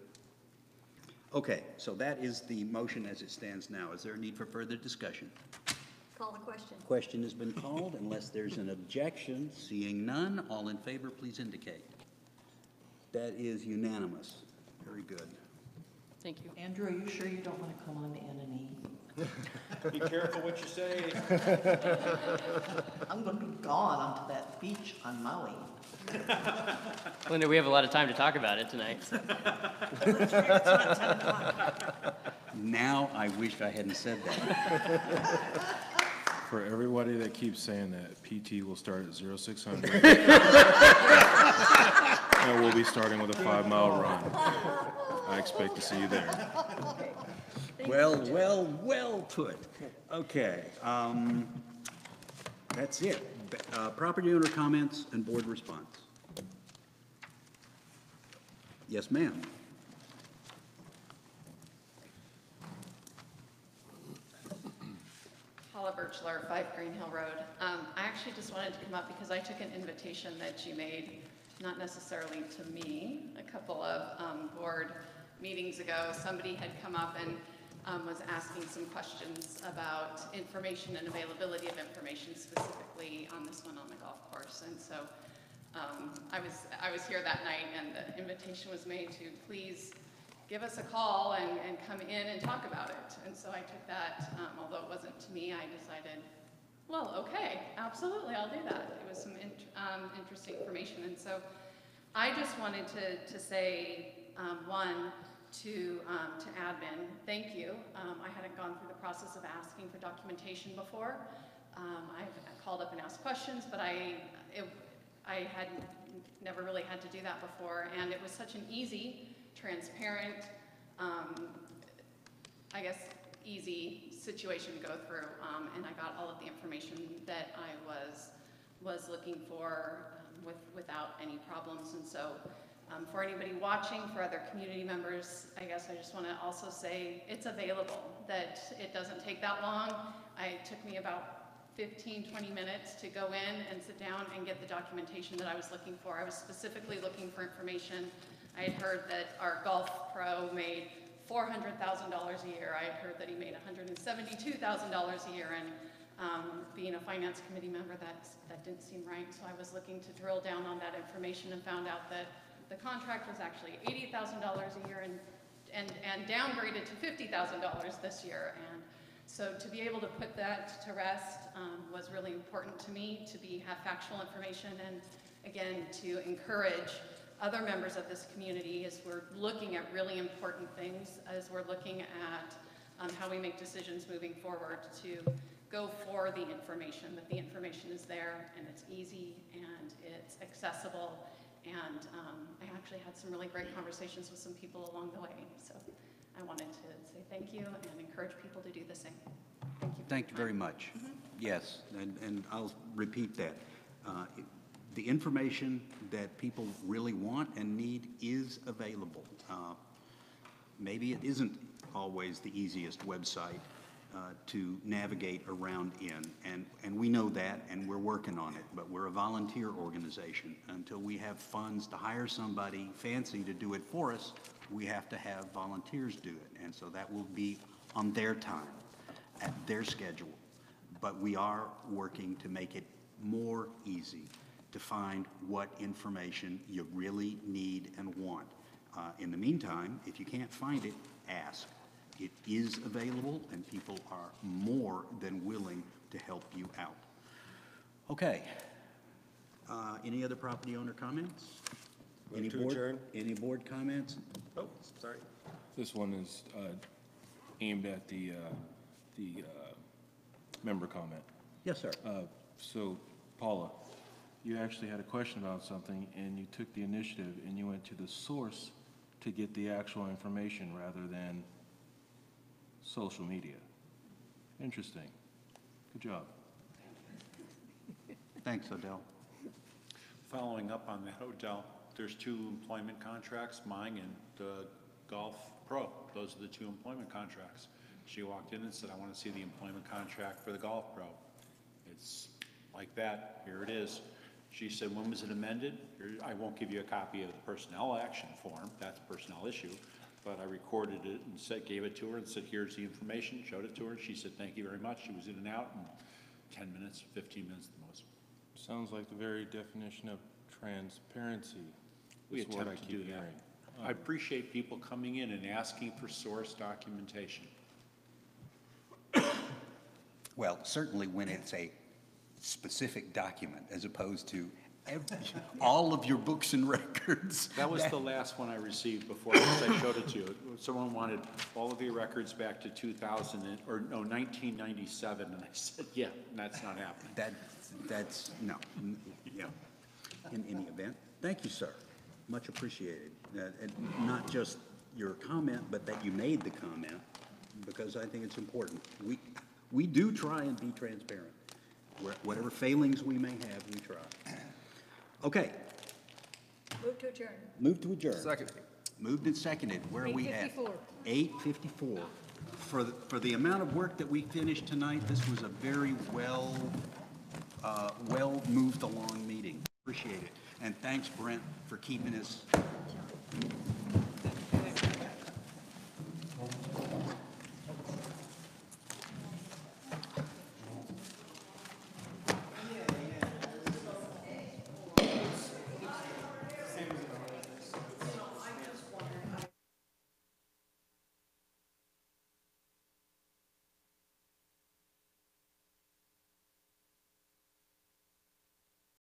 Okay, so that is the motion as it stands now. Is there a need for further discussion? Call the question. Question has been called. Unless there's an objection, seeing none, all in favor, please indicate. That is unanimous. Very good. Thank you. Andrew, are you sure you don't want to come on N and E? Be careful what you say. I'm going to be gone onto that beach on Maui. Linda, we have a lot of time to talk about it tonight. Now I wish I hadn't said that. For everybody that keeps saying that, PT will start at 0600. And we'll be starting with a 5-mile run. I expect to see you there. Well put. Okay, that's it. Property owner comments and board response. Yes, ma'am. Paula Birchler, 5 Green Hill Road. I actually just wanted to come up because I took an invitation that you made, not necessarily to me, a couple of board meetings ago. Somebody had come up and was asking some questions about information and availability of information, specifically on this one on the golf course. And so I was here that night, and the invitation was made to please give us a call and come in and talk about it. And so I took that, although it wasn't to me, I decided, well, okay, absolutely, I'll do that. It was some interesting information. And so I just wanted to say, one, to admin, thank you. I hadn't gone through the process of asking for documentation before. I've called up and asked questions, but I had never really had to do that before. And it was such an easy, transparent, I guess, easy situation to go through, and I got all of the information that I was looking for without any problems. And so for anybody watching, for other community members, I guess I just want to also say it's available, that it doesn't take that long. It took me about 15, 20 minutes to go in and sit down and get the documentation that I was looking for. I was specifically looking for information. I had heard that our golf pro made $400,000 a year. I had heard that he made $172,000 a year, and being a finance committee member, that didn't seem right. So I was looking to drill down on that information and found out that the contract was actually $80,000 a year and downgraded to $50,000 this year. And so to be able to put that to rest was really important to me, to have factual information, and again, to encourage other members of this community as we're looking at really important things, as we're looking at how we make decisions moving forward, to go for the information, that the information is there and it's easy and it's accessible. And I actually had some really great conversations with some people along the way. So I wanted to say thank you and encourage people to do the same. Thank you. Thank you very much. Yes, and I'll repeat that. The information that people really want and need is available. Maybe it isn't always the easiest website to navigate around in, and we know that, and we're working on it, but we're a volunteer organization. Until we have funds to hire somebody fancy to do it for us, we have to have volunteers do it, and so that will be on their time, at their schedule. But we are working to make it more easy to find what information you really need and want. In the meantime, if you can't find it, ask. It is available, and people are more than willing to help you out. Okay. Any other property owner comments? Move to adjourn. Any board comments? Oh, sorry. This one is aimed at the member comment. Yes, sir. So, Paula, you actually had a question about something, and you took the initiative, and you went to the source to get the actual information rather than social media. Interesting. Good job. Thanks, Odell. Following up on that, Odell, there's 2 employment contracts, mine and the Golf Pro. Those are the 2 employment contracts. She walked in and said, I want to see the employment contract for the Golf Pro. It's like that. Here it is. She said, when was it amended? Here, I won't give you a copy of the personnel action form. That's a personnel issue. But I recorded it and gave it to her and said, here's the information, showed it to her. She said, thank you very much. She was in and out in 10 minutes, 15 minutes at the most. Sounds like the very definition of transparency. We is what I attempt to do keep that. hearing. I appreciate people coming in and asking for source documentation. Well, certainly when it's a specific document as opposed to all of your books and records. That was the last one I received before I showed it to you. Someone wanted all of your records back to 1997, and I said, yeah, that's not happening. That's no, yeah. In any event, thank you, sir. Much appreciated. And not just your comment, but that you made the comment, because I think it's important. We do try and be transparent. Whatever failings we may have, we try. Okay. Move to adjourn. Move to adjourn. Second. Moved and seconded. Where are we at? 8:54. 8:54. For the amount of work that we finished tonight, this was a very well moved along meeting. Appreciate it. And thanks, Brent, for keeping us